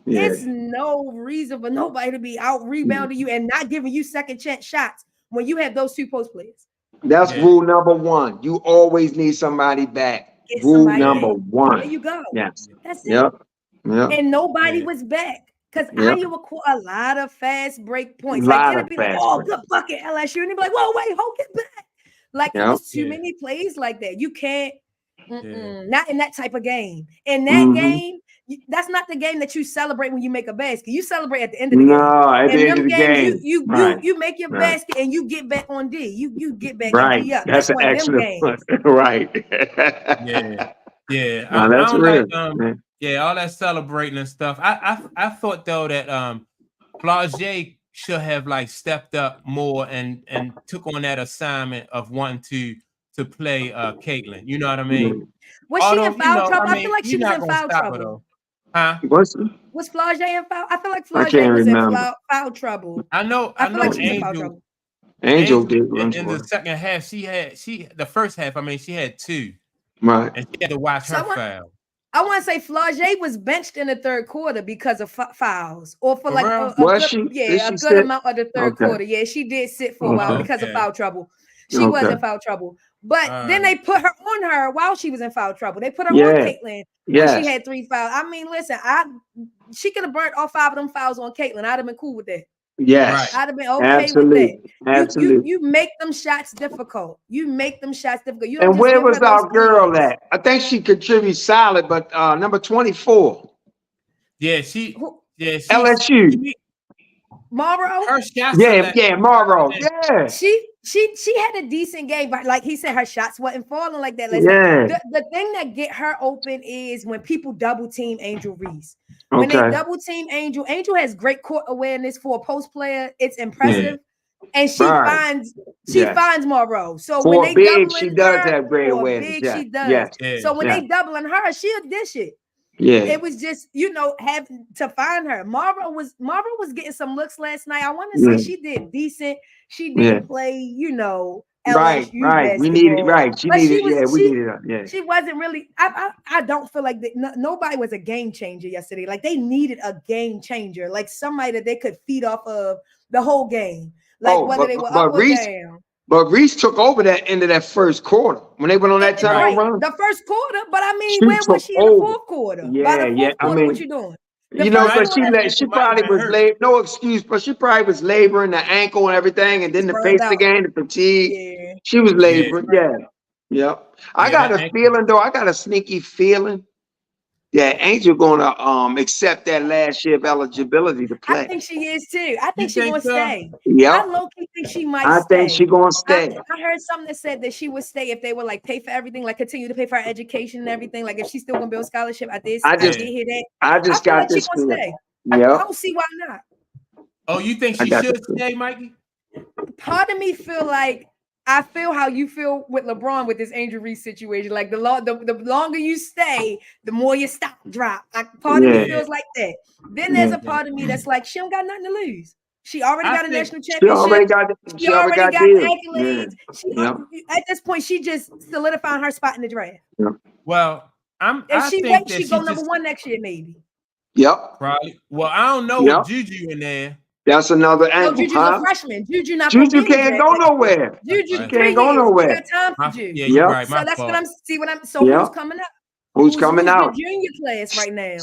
It's no reason for nobody to be out rebounding you and not giving you second chance shots when you have those 2 post players. That's rule number 1. You always need somebody back. Rule number 1. There you go. Yes. That's it. Yep. And nobody was back because Iowa caught a lot of fast break points. It'd be like, good bucket, LSU. And they'd be like, whoa, wait, hold it back. Like, it was too many plays like that. You can't. Not in that type of game. In that game, that's not the game that you celebrate when you make a basket. You celebrate at the end of the game. At the end of the game. You make your basket and you get back on D. You get back on D up. That's an excellent point. Right. Yeah. No, that's real. All that celebrating and stuff. I thought though that Flaugier should have like stepped up more and took on that assignment of wanting to play Caitlin. You know what I mean? Was she in foul trouble? I feel like she was in foul trouble. Huh? Was Flaugier in foul? I feel like Flaugier was in foul trouble. I know Angel did in the second half. The first half, she had 2. Right. And she had to watch her foul. I want to say Flaugier was benched in the third quarter because of fouls, or for like a good amount of the third quarter. Yeah, she did sit for a while because of foul trouble. She was in foul trouble. But then they put her on her while she was in foul trouble. They put her on Caitlin when she had 3 fouls. Listen, she could have burnt all 5 of them fouls on Caitlin. I'd have been cool with that. Yes. I'd have been okay with that. Absolutely. You make them shots difficult. You don't and where was our girl at? I think she contributes solid, but number 24. Yeah, LSU. Morrow. Her shots. Morrow. Yeah. She had a decent game, but like he said, her shots wasn't falling like that. The thing that get her open is when people double team Angel Reese. When they double team Angel has great court awareness for a post player. It's impressive. And she finds Morrow. So when they big, she does have great awareness. She does. So when they doubling her, she'll dish it. Yeah. It was just, having to find her. Marva was getting some looks last night. I want to say she did decent. She didn't play, LSU Right. We needed, basketball. She But needed, we needed her. Yeah. She wasn't really. I don't feel like nobody was a game changer yesterday. Like they needed a game changer, like somebody that they could feed off of the whole game, like whether they were up or down. But Reese took over that end of that first quarter when they went on that tempo run. The first quarter, but I mean, where was she in the fourth quarter? Yeah, By the fourth quarter, what you doing? But she probably was no excuse, but she probably was laboring the ankle and everything, and then the pace again, the fatigue. Yeah. She was laboring. Yeah. I got a feeling though. I got a sneaky feeling that Angel gonna accept that last year of eligibility to play. I think she is too. I think she's gonna stay. Yeah. I low-key think she might stay. I think she's gonna stay. I heard something that said that she would stay if they would like pay for everything, like continue to pay for her education and everything. Like if she's still gonna build scholarship, I did hear that. I just got this feeling. I don't see why not. Oh, you think she should stay, Mikey? Part of me feel like I feel how you feel with LeBron with this Angel Reese situation. Like the longer you stay, the more your stock drop. Like part of me feels like that. Then there's a part of me that's like, she don't got nothing to lose. She already got a national championship. She already got accolades. At this point, she just solidifying her spot in the draft. Yeah. Well, she go number one next year, maybe. Yep. Probably. Well, I don't know with Juju in there. That's another angle. Juju's a freshman. Juju can't go nowhere. Juju can't go nowhere. Got time for Juju. Yeah, you're right. So that's what I'm who's coming up? Who's coming out? The junior class right now.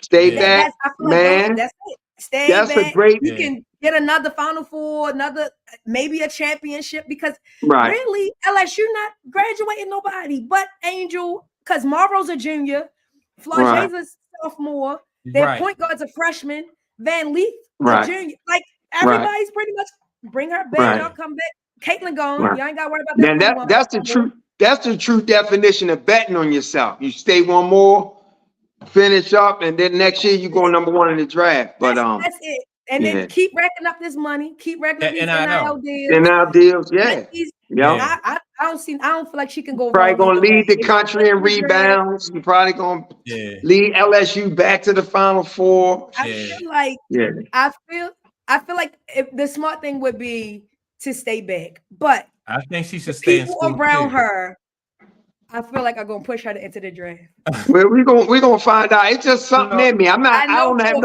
Stay back, man. That's it. Stay back. A great. You can get another Final Four, maybe a championship, because really LSU not graduating nobody but Angel, because Marlo's a junior, Flage's a sophomore, their point guard's a freshman, Van Leaf a junior. Like everybody's pretty much bring her back, y'all come back. Caitlin gone. Y'all ain't got to worry about that. Man, that's the truth. That's the true definition of betting on yourself. You stay one more, finish up, and then next year you go number one in the draft. But that's it. And then keep racking up this money. Keep racking up these NIL deals. NIL deals, I don't feel like she can go. Probably gonna lead the country in rebounds. You're probably gonna lead LSU back to the Final Four. I feel like I feel like the smart thing would be to stay back, but I think she should stay. People around her, I feel like I'm gonna push her to enter the draft. Well, we're gonna find out. It's just something in me. I don't have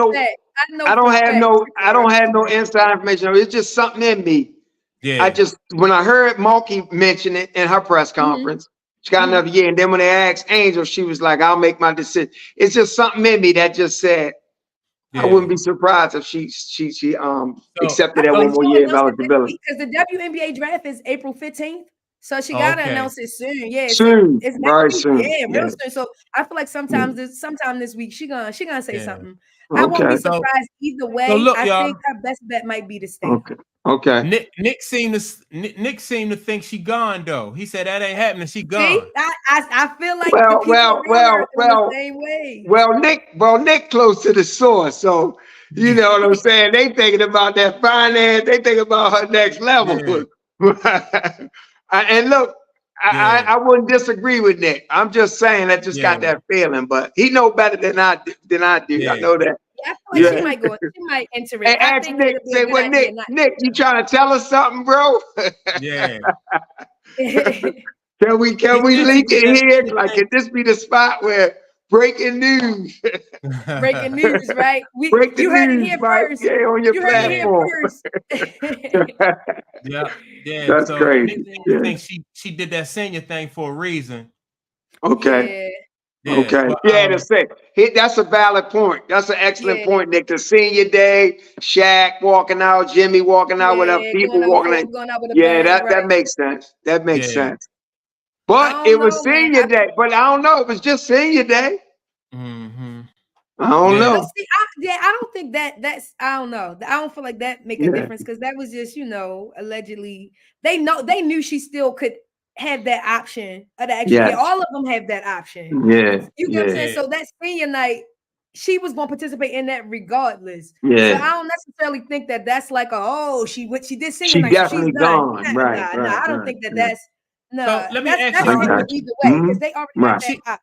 no inside information. It's just something in me. Yeah. When I heard Mulkey mention it in her press conference, she got another year, and then when they asked Angel, she was like, "I'll make my decision." It's just something in me that just said, I wouldn't be surprised if she accepted that one more year of eligibility. Because the WNBA draft is April 15th. So she gotta announce it soon. Yeah, soon. It's very soon. Yeah, real soon. So I feel like sometime this week she gonna say something. I won't be surprised either way. I think her best bet might be to stay. Okay. Nick seemed to think she gone though. He said that ain't happening. She gone. See, I feel like the same way. Well, Nick close to the source, so you know what I'm saying. They thinking about that finance. They thinking about her next level. Yeah. And look, I wouldn't disagree with Nick. I'm just saying I just got that feeling, but he know better than I do. Yeah. I know that. Yeah, I feel like she might go. She might enter it. Hey, ask Nick. Say, well, Nick, you trying to tell us something, bro? Yeah. Can we leak it here? Like, can this be the spot where breaking news? Breaking news, right? You heard it here first. Yeah, on your platform. Yeah. That's crazy. I think she did that senior thing for a reason. Okay. Yeah, okay. That's a valid point. That's an excellent point, Nick. The senior day, Shaq walking out, Jimmy walking out, whatever, people walking out. That makes sense. That makes sense. But it was senior day. But I don't know. It was just senior day. Mm-hmm. I don't know. See, I don't think that's. I don't know. I don't feel like that make a difference because that was just, allegedly they knew she still could have that option of the extra year. All of them have that option. Yeah. You get what I'm saying? So that senior night, she was going to participate in that regardless. Yeah. So I don't necessarily think that that's like she did senior she night. Definitely she's gone. Done. Right. I don't think that's no. So let me ask you either way because they already have that option.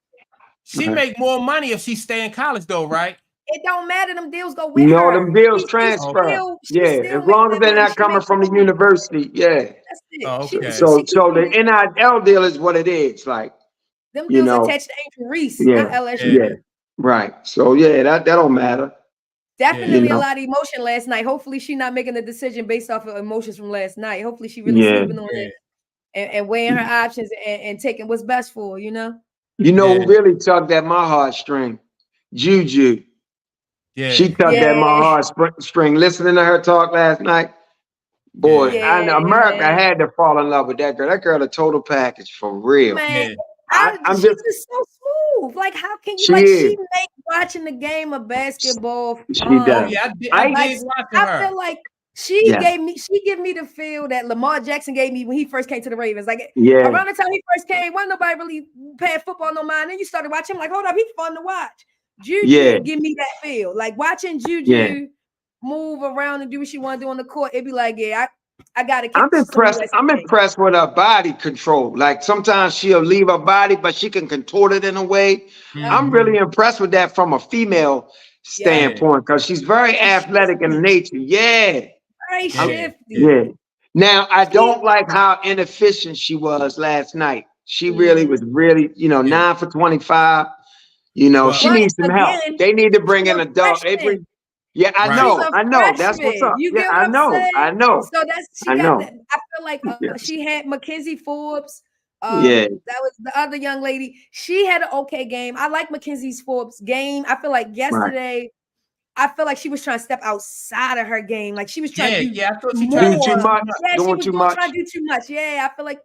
She make more money if she stay in college, though, right? It don't matter. Them deals go with No, her. them deals She transfer. she still As make long as that they're money. not She coming makes from the money. university. Yeah. That's it. Oh, okay. So the NIL deal is what it is. Like, them deals attached to Angel Reese, not LSU. Yeah. Right. So that don't matter. Definitely a lot of emotion last night. Hopefully she's not making a decision based off of emotions from last night. Hopefully she really sleeping on it and weighing her options and taking what's best for her, you know? Who really tugged at my heartstring? Juju. Yeah. She tugged at my heartstring. Listening to her talk last night. Boy, America had to fall in love with that girl. That girl a total package for real. Man, I'm she was so smooth. Like, how can you she make watching the game of basketball fun? She does. Oh, yeah, I did watching her. I feel like she gave me the feel that Lamar Jackson gave me when he first came to the Ravens. Like around the time he first came, wasn't nobody really paying football no mind. Then you started watching him, like, hold up, he's fun to watch. Juju give me that feel. Like watching Juju move around and do what she want to do on the court, it'd be like, I gotta keep I'm impressed with her body control. Like sometimes she'll leave her body, but she can contort it in a way. I'm really impressed with that from a female standpoint because she's very athletic in nature. Very shifty. Now I don't like how inefficient she was last night. She really was 9 for 25. She needs some help. They need to bring in adult. I know. That's what's up. You get what I know. So I feel like she had Mackenzie Forbes. That was the other young lady. She had an okay game. I like Mackenzie Forbes' game. I feel like yesterday, I feel like she was trying to step outside of her game. Like she was trying to do I thought she more. tried to do too much. Yeah, she was trying to do too much. Yeah, I feel like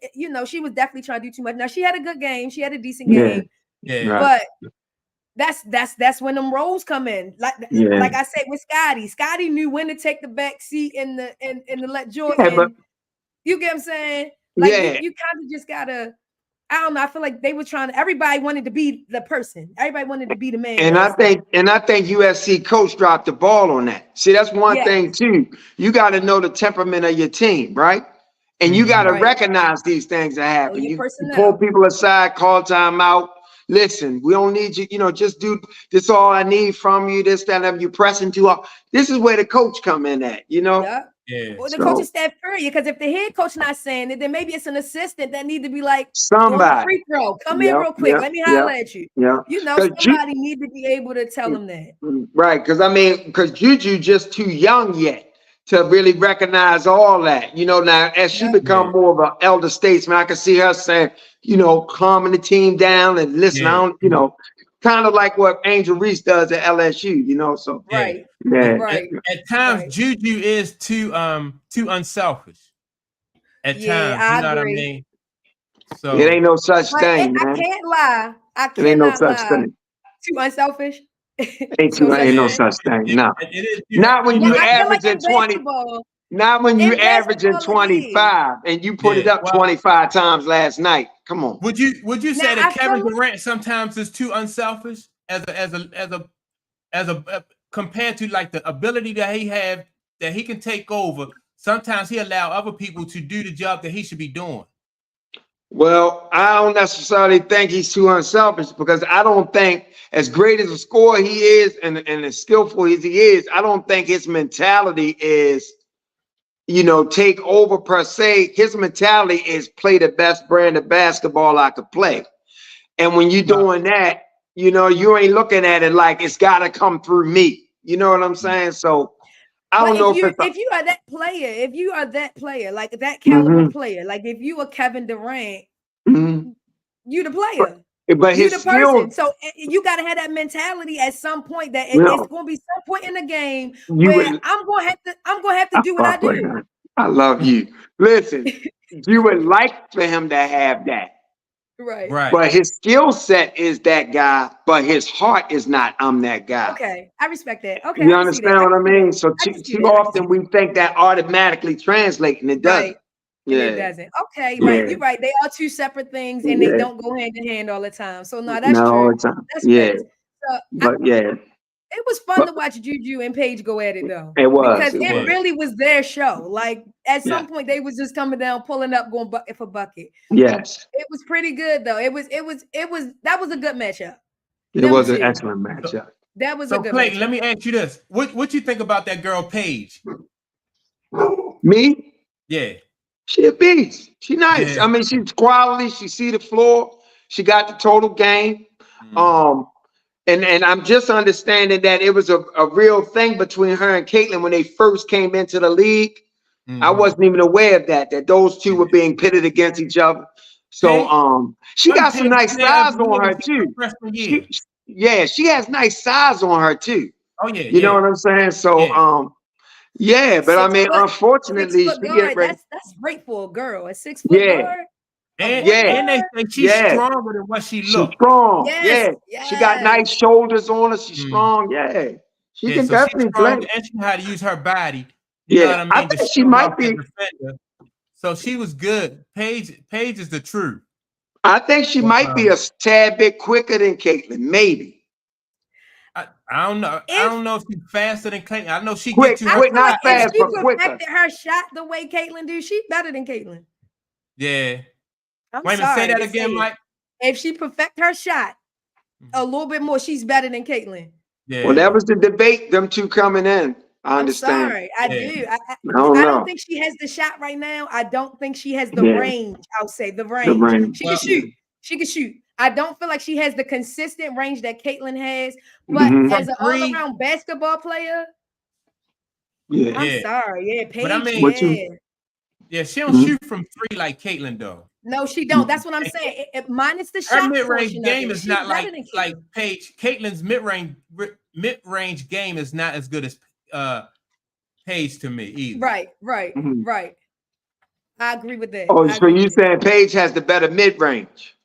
she was definitely trying to do too much. Now she had a good game. She had a decent game. But that's when them roles come in. Like I said with Scotty. Scotty knew when to take the back seat and the let Jordan. You get what I'm saying? Like you kind of just gotta. I don't know. I feel like they were trying. Everybody wanted to be the person. Everybody wanted to be the man. And I think USC coach dropped the ball on that. See, that's one thing too. You got to know the temperament of your team, right? And you got to recognize these things that happen. You pull people aside, call time out. Listen, we don't need you. Just do this. All I need from you. This, that, and you pressing too hard. This is where the coach come in at. Or the coaching staff period. Because if the head coach not saying it, then maybe it's an assistant that need to be like somebody free throw. Come in real quick. Let me holler at you. Somebody need to be able to tell them that. Right. Because Juju just too young yet to really recognize all that. Now as she become more of an elder statesman, I can see her saying, calming the team down and listen. I don't, kind of like what Angel Reese does at LSU. So At times, Juju is too unselfish. At times, you know what I mean. So it ain't no such thing, man. I can't lie. It ain't no such thing. Too unselfish. Ain't no such thing. No. Not when you averaging 20. Not when you averaging 25 and you put it up 25 times last night. Come on. Would you say that Kevin Durant sometimes is too unselfish as a compared to like the ability that he have that he can take over? Sometimes he allow other people to do the job that he should be doing. Well, I don't necessarily think he's too unselfish because I don't think as great as a scorer he is and as skillful as he is, I don't think his mentality is, take over per se. His mentality is play the best brand of basketball I could play. And when you're doing that, you ain't looking at it like it's got to come through me. You know what I'm saying? So I don't know if you are that player, like that caliber player, like if you are Kevin Durant, you the player. But you his the person. So you got to have that mentality at some point that it's going to be some point in the game where I'm going to have to do what I do. I love you. Listen, you would like for him to have that. Right. But his skill set is that guy, but his heart is not, I'm that guy. Okay. I respect that. Okay. You understand what I mean? So too often we think that automatically translates and it doesn't. It doesn't. Okay, right. You're right. They are two separate things and they don't go hand in hand all the time. So no, that's true. That's But it was fun to watch Juju and Paige go at it though. It was because it really was their show. Like at some point they was just coming down, pulling up, going bucket for bucket. Yes. It was pretty good though. It was that was a good matchup. It was an excellent matchup. That was so a good Clayton, matchup. let me ask you this. What you think about that girl Paige? Me? Yeah. She a beast. She nice. Yeah. I mean, she's quality. She see the floor. She got the total game. And I'm just understanding that it was a real thing between her and Caitlin when they first came into the league. I wasn't even aware of that those two were being pitted against each other. So she got some nice size on her too. She has nice size on her too. Oh yeah, you know what I'm saying? So but I mean, unfortunately, she get ready. That's great for a girl. A 6 foot guard. And they say she's stronger than what she looks. She's strong. She got nice shoulders on her. She's strong. She can definitely play. And she know how to use her body. You know what I mean? I think she might be. So she was good. Paige is the truth. I think she might be a tad bit quicker than Caitlin, maybe. I don't know. I don't know if she's faster than Caitlin. I know she quick, gets you. Not fast, but quicker. If she perfected her shot the way Caitlin do, she's better than Caitlin. Yeah. Wait a minute, say that again, Mike. If she perfect her shot a little bit more, she's better than Caitlin. Yeah. Well, that was the debate. Them two coming in. I understand. I'm sorry, I do. I don't think she has the shot right now. I don't think she has the range. I'll say the range. She can shoot. She can shoot. I don't feel like she has the consistent range that Caitlin has. But as an all-around basketball player, I'm sorry. Paige. But I mean, she don't shoot from 3 like Caitlin though. No, she don't. That's what I'm saying. Minus the shot. Her mid-range game is not like Paige. Caitlin's mid-range game is not as good as Paige to me either. Right. I agree with that. Oh, so you saying Paige has the better mid-range?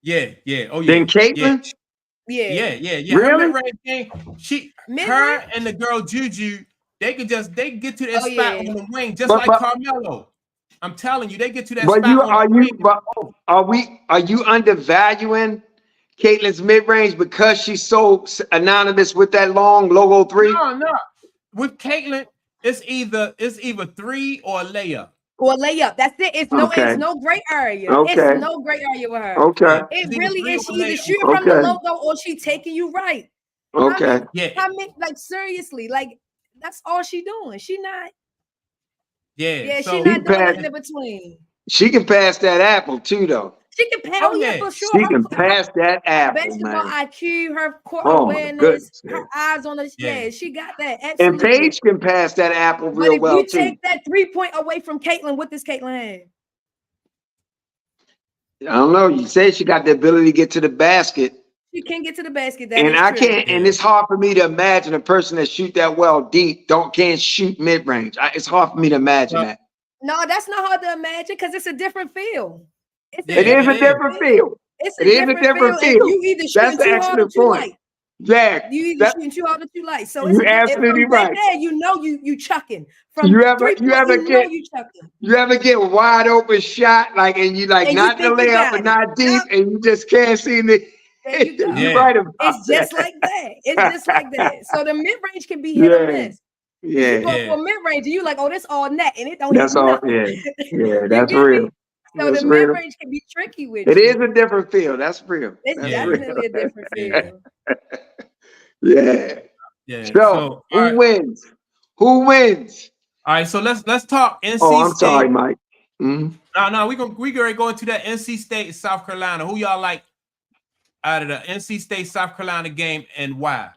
Yeah. Oh yeah. Than Caitlin? Yeah. Really? Her mid-range game. Her and the girl Juju, they get to that spot on the wing just like Carmelo. I'm telling you, they get to that spot on the wing. Are you undervaluing Caitlin's mid-range because she's so anonymous with that long logo 3? No. With Caitlin, it's either 3 or a layup. That's it. It's no gray area. It's no gray area with her. It really is. She either shooting from the logo or she taking you right. I mean, like seriously, like that's all she doing. She not. Yeah, so she not doing in between. She can pass that apple too, though. She can pass. For sure. She can pass that apple. Basketball IQ, her court awareness, her eyes on the she got that. Absolutely. And Paige can pass that apple real well too. But if you take that 3-point away from Caitlin, what does Caitlin have? I don't know. You say she got the ability to get to the basket. She can get to the basket. And I can't. And it's hard for me to imagine a person that shoot that well deep can't shoot mid range. It's hard for me to imagine that. No, that's not hard to imagine because it's a different feel. It is a different field. It's a different field. You either shoot too hard or too light. Yeah. You either shooting too hard or too light. So you're absolutely right. There, you chucking. From you ever get wide open shot and you not the layup but not deep and you just can't see the. You're right about it's just like that. It's just like that. So the mid range can be hit or miss. Yeah. You go for mid range, you like, this all net, and it don't. That's all. Yeah. That's real. So the mid range can be tricky with it. It is a different field. That's real. It's definitely a different field. Yeah. So who wins? Who wins? All right. So let's talk NC State. I'm sorry, Mike. Mm-hmm. No, we gonna go into that NC State South Carolina. Who y'all like out of the NC State South Carolina game and why?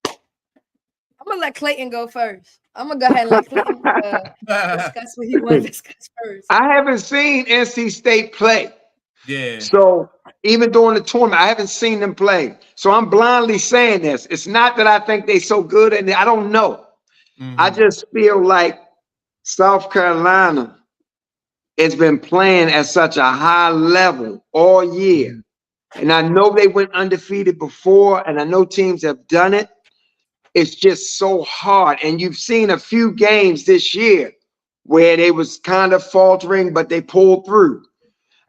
I'm gonna let Clayton go first. I'm gonna go ahead and let Clayton discuss what he wants to discuss first. I haven't seen NC State play. Yeah. So even during the tournament, I haven't seen them play. So I'm blindly saying this. It's not that I think they're so good, and I don't know. I just feel like South Carolina has been playing at such a high level all year. And I know they went undefeated before, and I know teams have done it. It's just so hard. And you've seen a few games this year where they was kind of faltering, but they pulled through.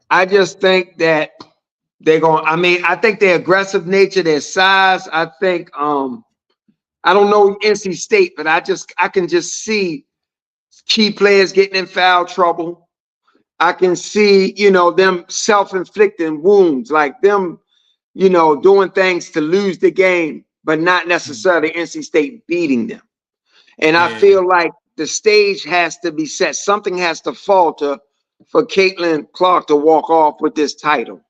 I just think that I think their aggressive nature, their size, I think, I don't know NC State, but I can just see key players getting in foul trouble. I can see, them self-inflicting wounds, like them doing things to lose the game, but not necessarily NC State beating them. And I feel like the stage has to be set. Something has to falter for Caitlin Clark to walk off with this title.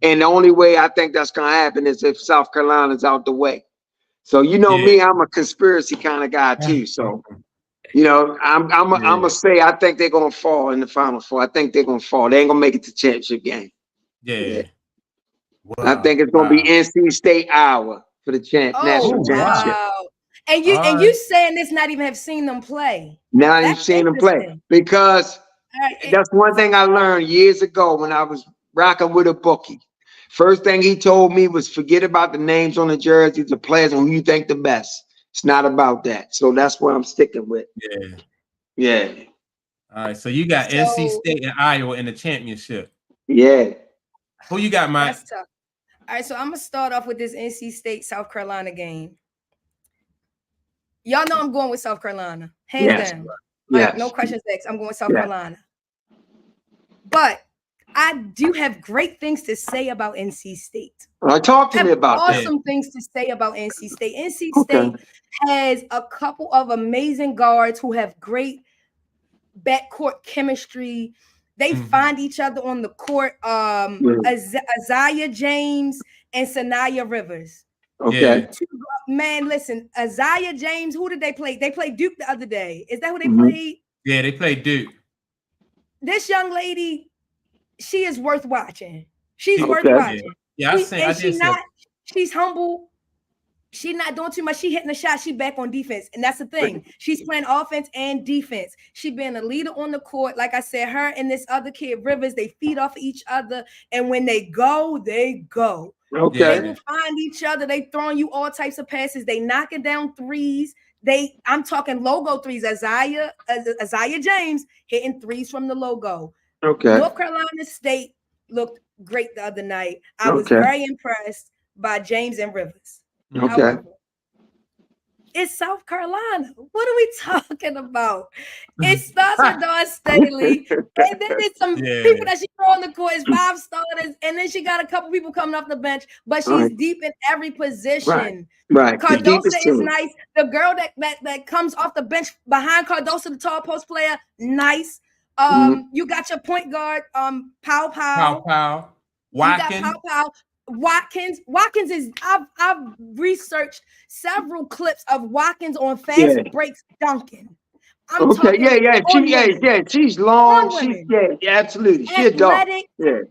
And the only way I think that's going to happen is if South Carolina's out the way. So, me, I'm a conspiracy kind of guy too. So, I'm going to say I think they're going to fall in the Final Four. I think they're going to fall. They ain't going to make it to championship game. Yeah. Wow. I think it's going to be NC State Iowa for the national championship. Wow. And you saying this not even have seen them play. Now you've seen them play. Because that's one thing I learned years ago when I was rocking with a bookie. First thing he told me was forget about the names on the jerseys, the players, and who you think the best. It's not about that. So that's what I'm sticking with. Yeah. All right. So you got NC State and Iowa in the championship. Yeah. Who you got, Mike? That's tough. All right. So I'm going to start off with this NC State South Carolina game. Y'all know I'm going with South Carolina. Hands down. Like, no questions asked. I'm going with South Carolina. But I do have great things to say about NC State. Talk to me about awesome things to say about NC State. NC State has a couple of amazing guards who have great backcourt chemistry. They find each other on the court. Isaiah James and Sanaya Rivers. Okay. Man, listen, Isaiah James, who did they play? They played Duke the other day. Is that who they played? Yeah, they played Duke. This young lady, she is worth watching. She's worth watching. Yeah, she's humble. She's not doing too much. She hitting the shot. She back on defense. And that's the thing. She's playing offense and defense. She being a leader on the court. Like I said, her and this other kid, Rivers, they feed off of each other. And when they go, they go. Okay. They will find each other. They throwing you all types of passes. They knocking down threes. I'm talking logo threes. Isaiah James hitting threes from the logo. Okay. North Carolina State looked great the other night. I was very impressed by James and Rivers. Okay. However, it's South Carolina. What are we talking about? It starts with Dawn Staley, and then there's some people that she throw on the court. It's 5 starters, and then she got a couple people coming off the bench, but she's deep in every position. Right. Cardosa is nice. The girl that comes off the bench behind Cardosa, the tall post player, nice. You got your point guard, Pow. Watkins is I've researched several clips of Watkins on fast breaks dunking. She's long. She's absolutely. She's athletic.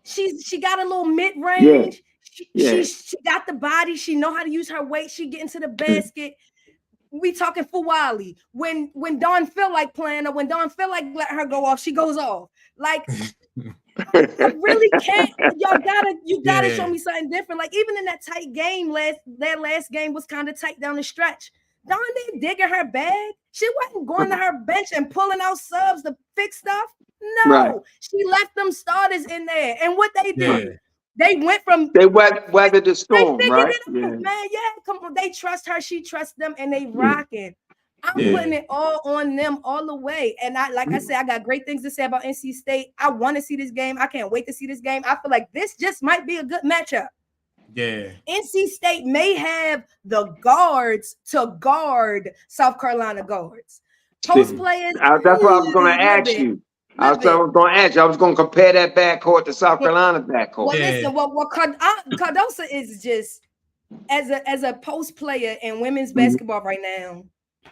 She got a little mid-range. She got the body. She know how to use her weight. She get into the basket. We talking Fuwali. When Dawn feel like playing or when Dawn feel like let her go off, she goes off. Like I really can't. You gotta show me something different. Like even in that tight game, that last game was kind of tight down the stretch. Dawn didn't dig in her bag. She wasn't going to her bench and pulling out subs to fix stuff. No, she left them starters in there. And what they did, they went from weathered the storm, right? Man, come on. They trust her, she trusts them, and they rocking. I'm putting it all on them all the way. And I said, I got great things to say about NC State. I want to see this game. I can't wait to see this game. I feel like this just might be a good matchup. Yeah. NC State may have the guards to guard South Carolina guards. Post players. That's what I was going to ask you. I was going to compare that backcourt to South Carolina's backcourt. Well, listen, Cardosa is just as a post player in women's basketball right now.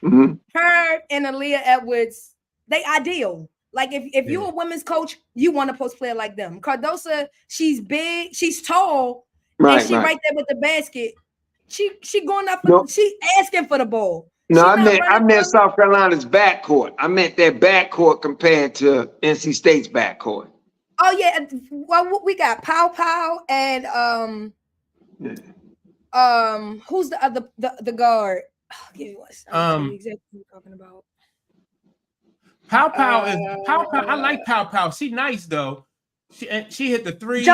Her and Aaliyah Edwards, they ideal. Like if you're a women's coach, you want a post player like them. Cardosa, she's big, she's tall, and she right there with the basket. She going up, she asking for the ball. No, I meant South Carolina's backcourt. I meant their backcourt compared to NC State's backcourt. Oh yeah, well we got Pow and who's the other the guard? Oh, give me one second. Exactly what I'm talking about. Pow. I like Pow. She nice though. She hit the three.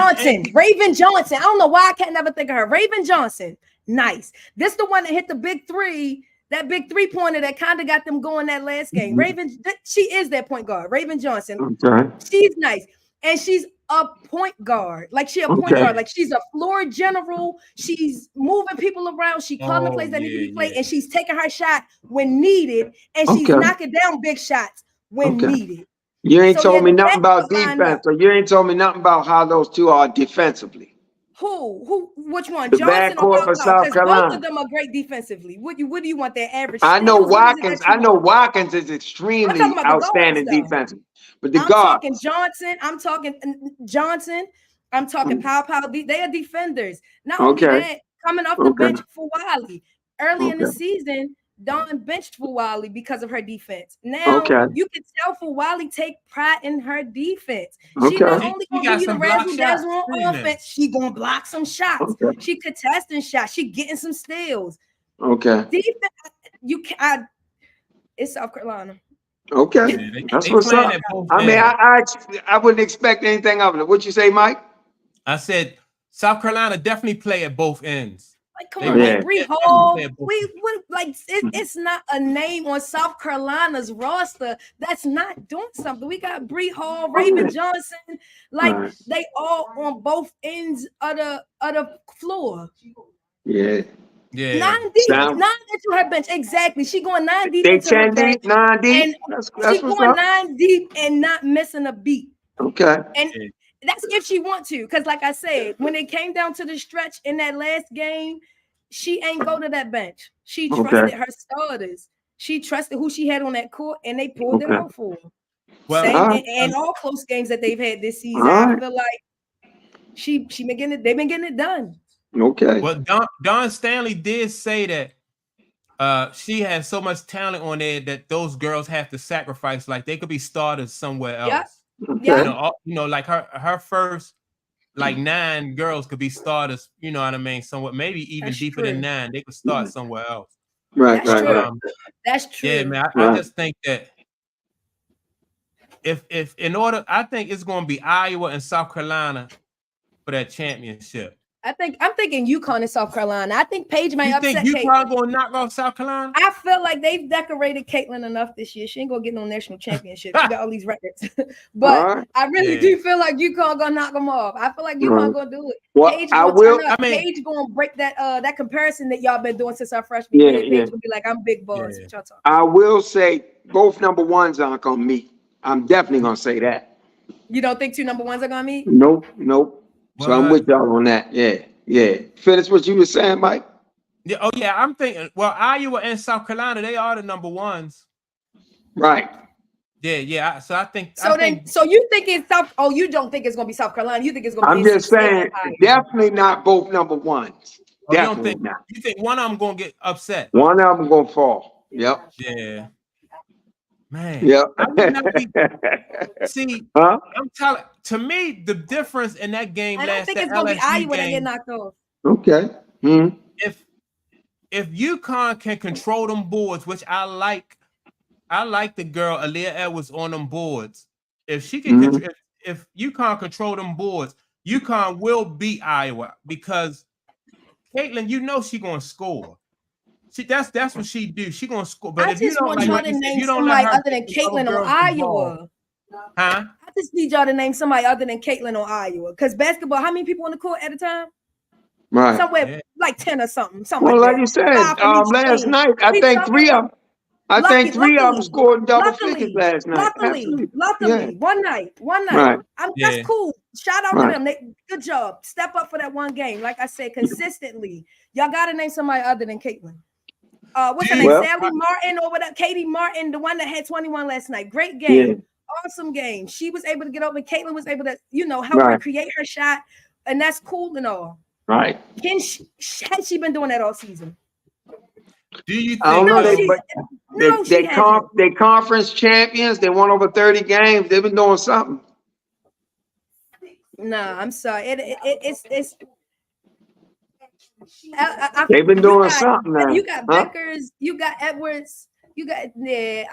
Raven Johnson. I don't know why I can't never think of her. Raven Johnson. Nice. This the one that hit the big three. That big 3-pointer that kind of got them going that last game. Raven, she is that point guard. Raven Johnson. Okay. She's nice. and she's a point guard. Like she a point guard. Like she's a floor general. She's moving people around. She calling the plays that need to be played, and she's taking her shot when needed, and she's knocking down big shots when needed. You ain't told me nothing about defense, or you ain't told me nothing about how those two are defensively. Who? Which one? The Johnson or backcourt for South Carolina. Both of them are great defensively. What do you want their average? I know Watkins. I know Watkins is extremely outstanding defensively. But the guard. I'm talking Johnson. I'm talking Johnson. I'm talking Pow. They are defenders. Not only that, coming off the bench for Wiley early in the season. Dawn benched for Wiley because of her defense. Now you can tell for Wiley take pride in her defense. She not only gonna give you the razzle dazzle on offense, she gonna block some shots. She contesting shots. She getting some steals. Defense, it's South Carolina. That's what's up. I mean, I wouldn't expect anything of it. What'd you say, Mike? I said South Carolina definitely play at both ends. Like, come on, like Bree Hall. It's not a name on South Carolina's roster that's not doing something. We got Bree Hall, Raven Johnson, like they all on both ends of the floor. Yeah. 9 deep, 9 into her bench. Exactly. She going 9 deep. They 10 deep, 9 deep. She going 9 deep and not missing a beat. And that's if she want to, because like I said, when it came down to the stretch in that last game, she ain't go to that bench. She trusted her starters. She trusted who she had on that court, and they pulled it out for her. Well, and all close games that they've had this season, I feel like she been getting it. They've been getting it done. Well, Dawn Stanley did say that she has so much talent on there that those girls have to sacrifice. Like they could be starters somewhere else. You know, like her first like 9 girls could be starters, you know what I mean? Somewhat, maybe even deeper than 9. They could start somewhere else. That's true. Yeah, man. I just think that if in order, I think it's going to be Iowa and South Carolina for that championship. I'm thinking UConn and South Carolina. I think Paige might upset Caitlin. You think UConn going to knock off South Carolina? I feel like they've decorated Caitlin enough this year. She ain't going to get no national championship. She got all these records. But I really do feel like UConn going to knock them off. I feel like UConn going to do it. Well, Paige Paige going to break that comparison that y'all been doing since our freshman year. Paige going to be like, I'm big boss. What y'all talking? I will say both number ones aren't going to meet. I'm definitely going to say that. You don't think 2 number ones are going to meet? Nope. So I'm with y'all on that. Yeah. Finish what you were saying, Mike. Yeah. I'm thinking. Well, Iowa and South Carolina, they are the number ones. Right. Yeah. So I think. So you think it's South? Oh, you don't think it's going to be South Carolina? You think it's going to be? I'm just saying, definitely not both number ones. Definitely not. You think one of them going to get upset? One of them going to fall. Yep. Yeah. Man. Yep. See, I'm telling. To me, the difference in that game I don't think it's going to be Iowa that get knocked off. Okay. If UConn can control them boards, which I like the girl Aaliyah Edwards on them boards. If she can, if UConn control them boards, UConn will beat Iowa because Caitlin, you know she gonna score. That's what she do. She gonna score. But if you don't like, you don't let her other than Caitlin on Iowa. Huh? I just need y'all to name somebody other than Caitlin on Iowa. Because basketball, how many people on the court at a time? Right. Somewhere like 10 or something. Well, like you said, last night, I think 3 of them. I think 3 of them scored double figures last night. Luckily, one night. Right. That's cool. Shout out to them. Good job. Step up for that one game. Like I said, consistently. Y'all got to name somebody other than Caitlin. What's her name? Sally Martin or whatever. Katie Martin, the one that had 21 last night. Great game. Yeah. Awesome game. She was able to get over. Caitlin was able to, help her create her shot. And that's cool and all. Right. Has she been doing that all season? Do you think? I don't know. They conference champions. They won over 30 games. They've been doing something. No, I'm sorry. It's. They've been doing something now. You got Beckers. You got Edwards. You got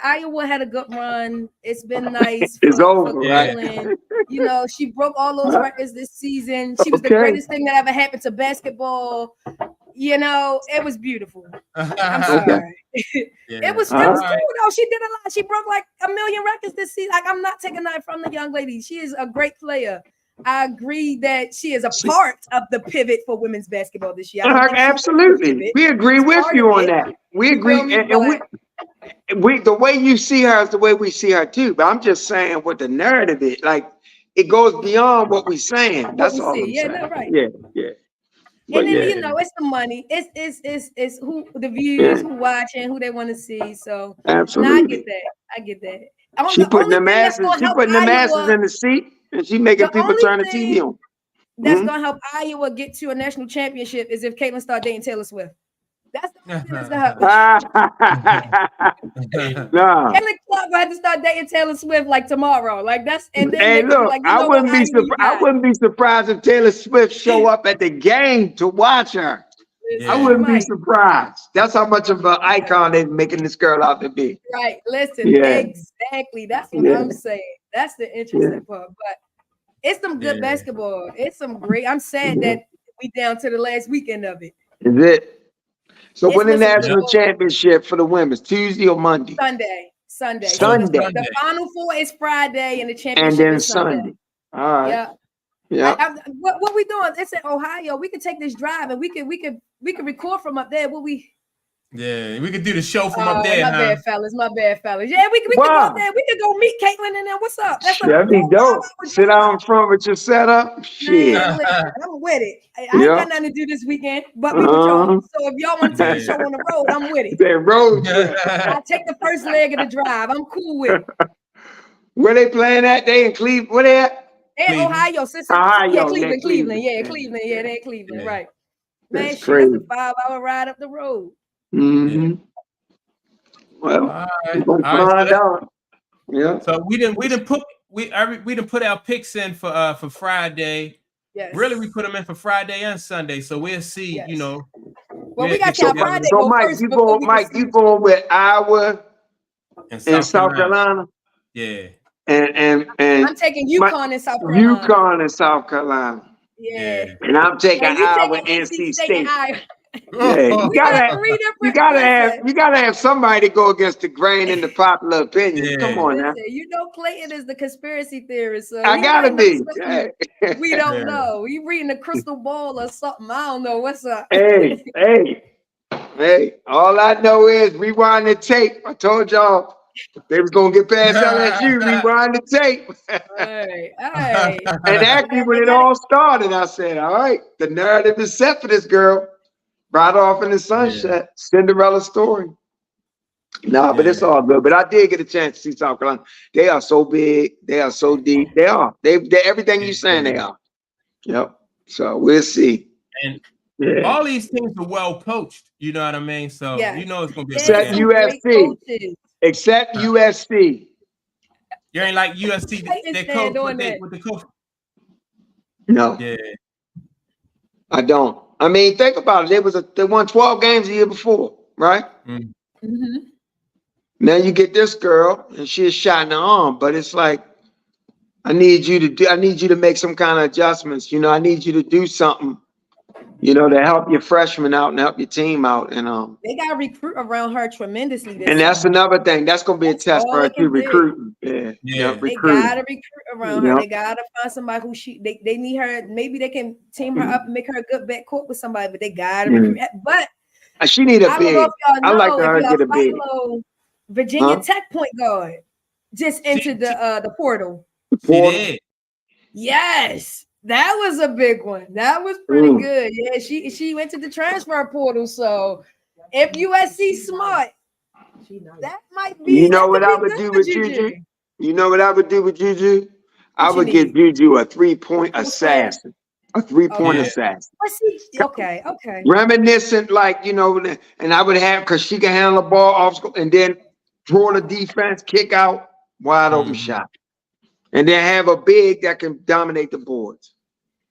Iowa had a good run. It's been nice. It's over, right? She broke all those records this season. She was the greatest thing that ever happened to basketball. You know, it was beautiful. I'm Okay. sorry. Yeah. It was cool though. She did a lot. She broke like 1 million records this season. Like, I'm not taking that from the young lady. She is a great player. I agree that she is a part of the pivot for women's basketball this year. I don't think Absolutely. We agree with you on that. We agree. And we the way you see her is the way we see her too. But I'm just saying what the narrative is. Like, it goes beyond what we're saying. That's all I'm saying. No, right. Yeah. But and then you know, it's the money. It's who the views, who watching, who they want to see. So absolutely. I get that. She putting the masses. She putting the masses in the seat, and she making people turn the TV on. That's gonna help Iowa get to a national championship is if Caitlin start dating Taylor Swift. That's the thing that's gonna help. Caitlin Clark will have to start dating Taylor Swift like tomorrow. Like that's and then hey, look, like, I wouldn't be surprised if Taylor Swift show up at the game to watch her. I wouldn't be surprised. That's how much of an icon they're making this girl out to be. Right. Listen, exactly. That's what I'm saying. That's the interesting part. But it's some good basketball. It's some great. I'm sad that we down to the last weekend of it. Is it? So when the national championship for the women's, Tuesday or Monday? Sunday. The Final Four is Friday and the championship is Sunday. All right. Yeah. What we doing? It's in Ohio. We can take this drive and we can record from up there. Yeah, we could do the show from up there. My bad, fellas. Yeah, we can go up there. We can go meet Caitlin and then what's up? That'd be dope. Sit out in front with your setup. Shit. Man, I'm with it. I ain't got nothing to do this weekend, but be with y'all. So if y'all want to take the show on the road, I'm with it. That road trip. I take the first leg of the drive. I'm cool with it. Where they playing at? They in Cleveland. Where they at? In Ohio. Cleveland. Yeah, they in Cleveland, right. Man, that's crazy. That's a 5-hour ride up the road. Mm-hmm. Well, we're gonna find out. Yeah. So we didn't put our picks in for Friday. Yes. Really, we put them in for Friday and Sunday. So we'll see. Yes. You know. Well, we got y'all Friday. So Mike, you going with Iowa and South Carolina? Yeah. And I'm taking UConn and South Carolina. UConn and South Carolina. Yeah. And I'm taking Iowa and NC State. Yeah, you gotta have somebody to go against the grain in the popular opinion. Yeah. Come on now. You know Clayton is the conspiracy theorist. So I gotta be. We don't know. We reading the crystal ball or something. I don't know what's up. Hey. All I know is rewind the tape. I told y'all they was gonna get past LSU. Rewind the tape. Hey. And actually, when it all started, I said, "All right, the narrative is set for this girl." Right off in the sunset, Cinderella story. No, but it's all good. But I did get a chance to see South Carolina. They are so big. They are so deep. They are. They're everything you're saying they are. Yep. So we'll see. And all these teams are well coached. You know what I mean? So you know it's gonna be except USC. Except USC. You ain't like USC. They coach with the coach. No. Yeah. I don't. I mean, think about it. They won 12 games the year before, right? Mm-hmm. Now you get this girl, and she's shot in the arm, but it's like, I need you to make some kind of adjustments. You know, I need you to do something, you know, to help your freshmen out and help your team out. And they got to recruit around her tremendously. And that's another thing. That's gonna be a test for her too, recruiting. Yeah. They gotta recruit around her. They gotta find somebody who they need her. Maybe they can team her up and make her a good backcourt with somebody, but they gotta recruit. But she need a big. I like her to get a big. Virginia Tech point guard just entered the portal. Yes. That was a big one. That was pretty good. Yeah, she went to the transfer portal. So if USC smart, that might be. You know what I would do with Juju? You know what I would do with Juju? I would give Juju a 3-point assassin. A 3-point assassin. Okay. Reminiscent, like, you know, and I would have, because she can handle the ball off and then throw the defense, kick out, wide open shot. And then have a big that can dominate the boards.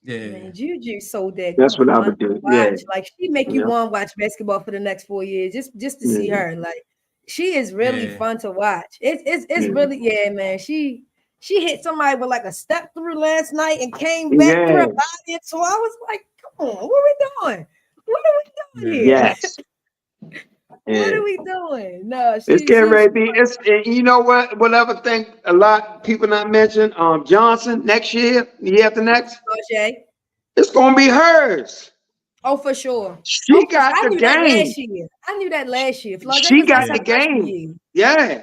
Yeah, man, Juju so dead. That's what I would do. Yeah, like she make you want to watch basketball for the next 4 years just to see her. Like she is really fun to watch. It's really man. She hit somebody with like a step through last night and came back to her body. So I was like, come on, what are we doing? What are we doing here? Yes. What are we doing? No, It's getting ready to be. It's, you know what? Whatever thing a lot of people not mention. Johnson next year, the year after next, it's gonna be hers. Oh, for sure. She got the game. That last year. I knew that last year. She got the game. Yeah.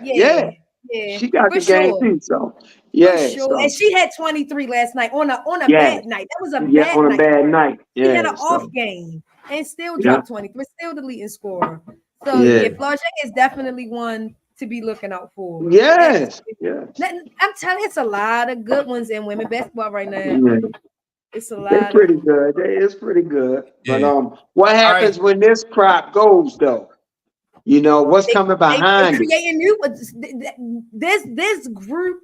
She got the game too. So yeah. For sure. And she had 23 last night on a bad night. That was a bad night. On a bad night. She had an off game and still dropped 23. Still the leading scorer. So Flau'jae is definitely one to be looking out for. Yes. I'm telling you, it's a lot of good ones in women basketball right now. It's a lot. They're pretty good. It's pretty good. But what happens when this crop goes though? You know what's coming behind? Creating new. This group,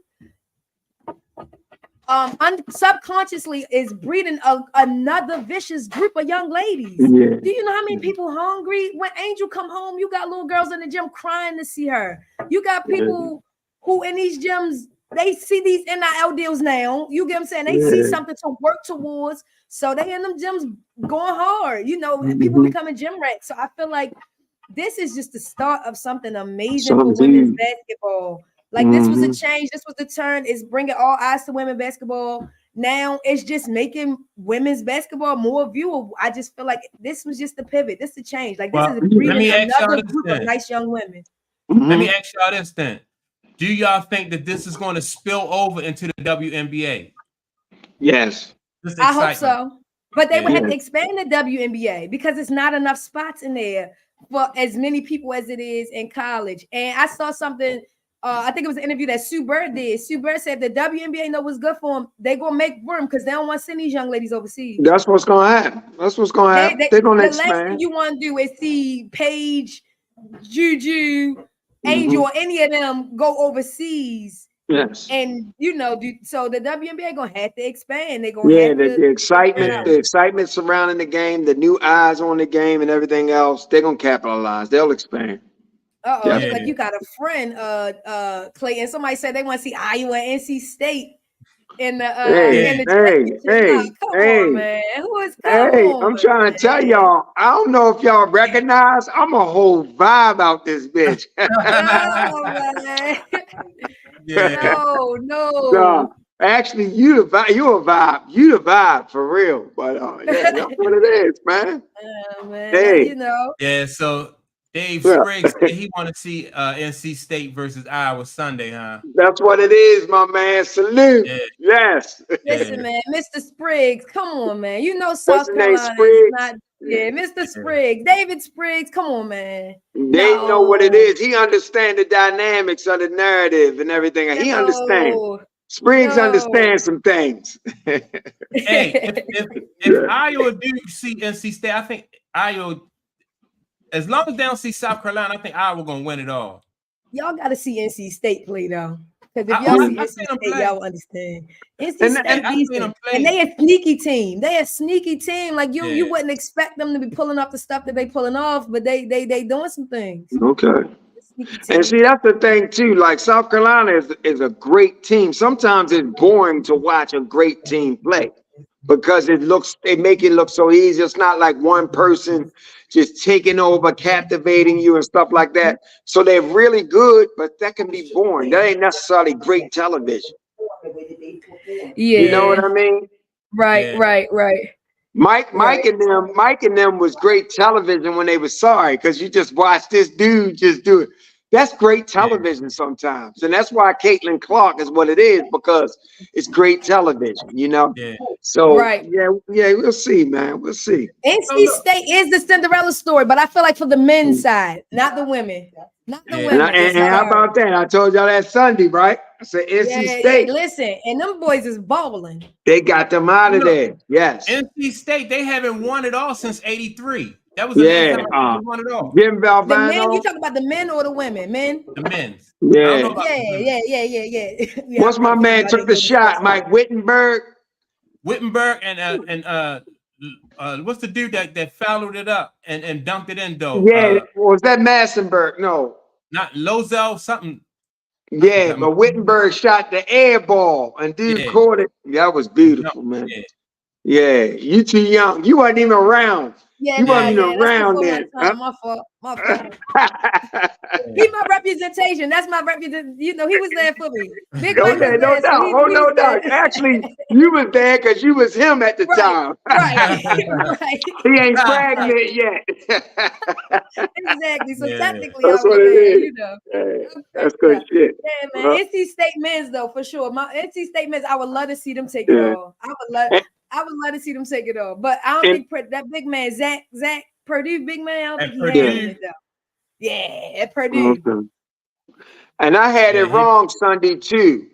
subconsciously is breeding another vicious group of young ladies. Do you know how many people hungry? When Angel come home, you got little girls in the gym crying to see her. You got people who in these gyms. They see these NIL deals now. You get what I'm saying? They see something to work towards. So they in them gyms going hard. You know, people becoming gym rats. So I feel like this is just the start of something amazing for women's basketball. Like this was a change. This was the turn. It's bringing all eyes to women's basketball. Now it's just making women's basketball more viewable. I just feel like this was just the pivot. This is the change. Like this is breeding another group of nice young women. Let me ask y'all this then. Do y'all think that this is going to spill over into the WNBA? Yes. I hope so. But they would have to expand the WNBA because it's not enough spots in there for as many people as it is in college. And I saw something, I think it was an interview that Sue Bird did. Sue Bird said the WNBA know what's good for them. They're going to make room because they don't want to send these young ladies overseas. That's what's going to happen. They're going to expand. The last thing you want to do is see Paige, Juju, Angel, or any of them go overseas. Yes. And so the WNBA gonna have to expand. They're gonna the excitement surrounding the game, the new eyes on the game and everything else, they're gonna capitalize. They'll expand. Like you got a friend, Clayton. Somebody said they want to see Iowa and NC State in the come on, man. Who is I'm trying to tell y'all, I don't know if y'all recognize, I'm a whole vibe out this bitch. No. Actually, you a vibe for real. But that's what it is, man. Yeah, so Dave Spriggs, he want to see NC State versus Iowa Sunday, huh? That's what it is, my man. Salute. Yes. Listen, man, Mr. Spriggs, come on, man. You know South Carolina is not. Mr. Spriggs, David Spriggs, come on, man. They know what it is. He understands the dynamics of the narrative and everything. He understands. Spriggs understands some things. Hey, if Iowa do see NC State, I think Iowa. As long as they don't see South Carolina, I think Iowa gonna win it all. Y'all got to see NC State play though, because if y'all see NC State, y'all understand. NC State, and they a sneaky team. They a sneaky team. Like you wouldn't expect them to be pulling off the stuff that they pulling off, but they doing some things. Okay. And see, that's the thing too. Like South Carolina is a great team. Sometimes it's boring to watch a great team play because they make it look so easy. It's not like one person just taking over, captivating you and stuff like that. So they're really good, but that can be boring. That ain't necessarily great television. Yeah. You know what I mean? Right. Mike and them was great television when they were sorry, because you just watch this dude just do it. That's great television sometimes. And that's why Caitlin Clark is what it is, because it's great television, you know? Yeah. So, we'll see, man. We'll see. NC State is the Cinderella story, but I feel like for the men's side, not the women. Not the women. And how about that? I told y'all that Sunday, right? I said NC State. Listen, and them boys is balling. They got them out of there. Yes. NC State, they haven't won it all since '83. That was the last time they won it all. Jim Valvano. The men, you talking about the men or the women? Men? The men's. Yeah. What's my man took the shot? Mike Wittenberg. And what's the dude that fouled it up and dunked it in though? Yeah, was that Massenberg? No. Not Lozel, something. Yeah, but Wittenberg shot the air ball and dude caught it. That was beautiful, man. Yeah, you too young. You weren't even around. Yeah, You nah, wasn't even yeah. That's around before my then. time. My fault. My fault. He my representation. That's my representation. You know, he was there for me. Big Mike was Okay, no there, so doubt. he Oh, we no was there. doubt. Actually, you was there because you was him at the time. Right, right. He ain't pregnant yet. Exactly. So Yeah. technically, I That's was what it there. is. You know. Hey, Okay, that's good shit. yeah, man. NC State men's though, for sure. My NC State men's, I would love to see them take it Yeah. all. I would love to see them take it all. But I don't think that big man, Zach Purdue, big man. I don't think he has it in it though. Yeah, at Purdue. Okay. And I had it wrong Sunday too.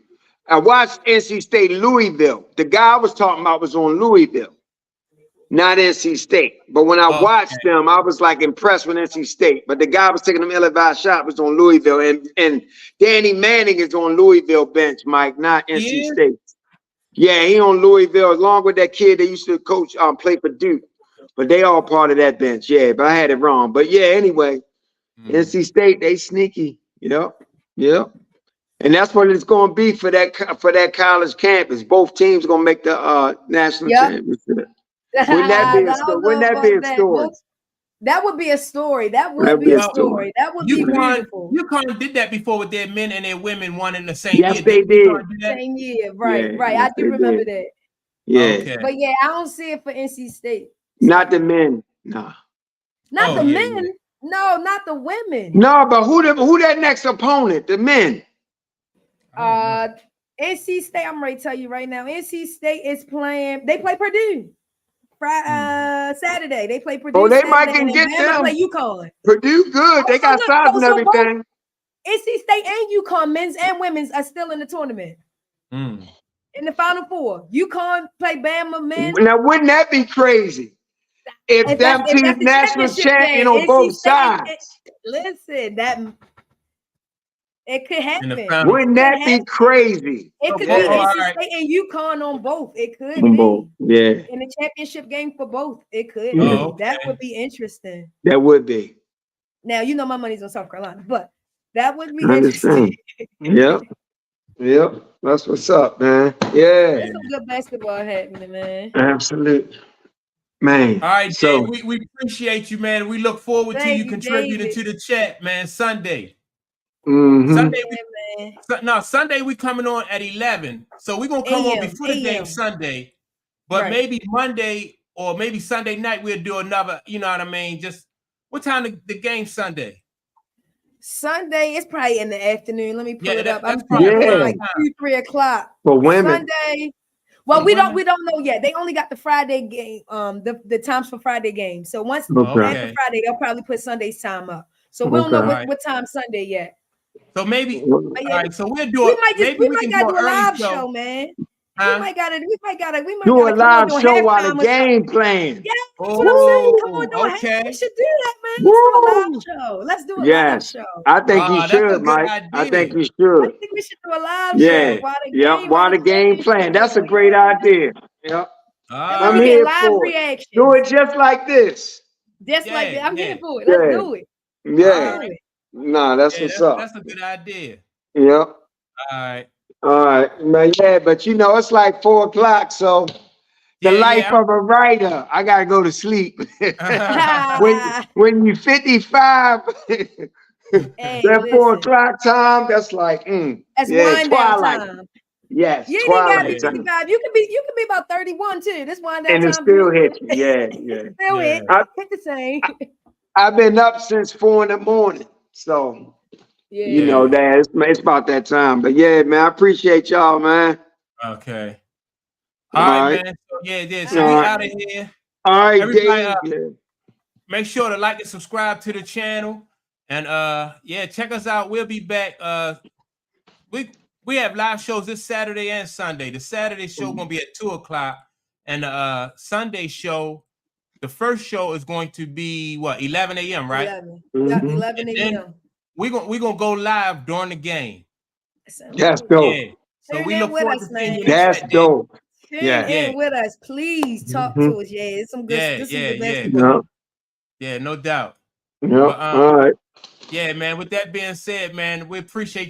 I watched NC State Louisville. The guy I was talking about was on Louisville, not NC State. But when I watched them, I was like impressed with NC State. But the guy was taking them ill-advised shot was on Louisville, and Danny Manning is on Louisville bench, Mike, not NC State. Yeah, he on Louisville along with that kid that used to coach, play for Duke. But they all part of that bench. Yeah, but I had it wrong. But yeah, anyway, NC State, they sneaky. Yep. And that's what it's going to be for that college campus. Both teams are going to make the national championship. Wouldn't that be a story? Wouldn't that be a story? That would be a story. That would be a story. That would be beautiful. UConn did that before with their men and their women won in the same year. Yes, they did. Same year, right? I do remember that. Yeah. Okay. But yeah, I don't see it for NC State. Not the men. No. Not the men. Yeah. No, not the women. No, but who that next opponent? The men. NC State. I'm ready to tell you right now. NC State is playing. They play Purdue. Saturday they play Purdue. Oh, they Saturday, might can get them. Play UConn. Purdue good. They got size and everything. NC State and UConn, men's and women's, are still in the tournament. In the Final Four. UConn play Bama men. Now, wouldn't that be crazy? If that team national champion on both sides. Listen, that it could happen. Wouldn't that be crazy? It could be NC State and UConn on both. It could on be. Both. Yeah. In the championship game for both. It could be. That would be interesting. That would be. Now, you know my money's on South Carolina, but that would be interesting. Yep. That's what's up, man. Yeah. There's some good basketball happening, man. Absolutely. Man. All right, so Dave, we appreciate you, man. We look forward to you contributing to the chat, man. Sunday. Sunday we coming on at 11. So we're gonna come on before the game Sunday. But maybe Monday or maybe Sunday night we'll do another, you know what I mean? Just what time the game Sunday? Sunday is probably in the afternoon. Let me pull it up. I'm probably like 2-3 o'clock. For women. Sunday. Well, we don't know yet. They only got the Friday game, the times for Friday games. So once after Friday, they'll probably put Sunday's time up. So we don't know what time Sunday yet. So maybe all right. So we'll do it. We might gotta do a live show, man. We might gotta do a live show while the game playing. Yeah, that's what I'm saying. Come on, we should do that, man. Let's do a live show. Let's do a live show. I think you should, Mike. I think you should. I think we should do a live show while the game playing. That's a great idea. Yep. I'm here for it. Do it just like this. Just like that. I'm here for it. Let's do it. Yeah. Nah, that's what's up. That's a good idea. Yep. All right, man. Yeah, but you know, it's like 4 o'clok, so the life of a writer, I gotta go to sleep. when you 55, that 4 o'clock time, that's like that's wind down time. Yes, you ain't got to be 55. You can be about 31 too. This wind down and time. it still hits you. Yeah. Still hit the same. I've been up since 4 in the morning. So, you know that it's about that time. But yeah, man, I appreciate y'all, man. Okay. All right, man. So so we out of here. All right, everybody. Make sure to like and subscribe to the channel, and check us out. We'll be back. We have live shows this Saturday and Sunday. The Saturday show gonna be at 2 o'clock, and the Sunday show. The first show is going to be 11 a.m. right? 11 a.m. We're gonna go live during the game. That's dope. Yeah. So we look forward to seeing you. That's dope. Tune in with us, please. Talk to us. Yeah, it's some good. Basketball. Yeah, no doubt. Yeah. All right. Yeah, man. With that being said, man, we appreciate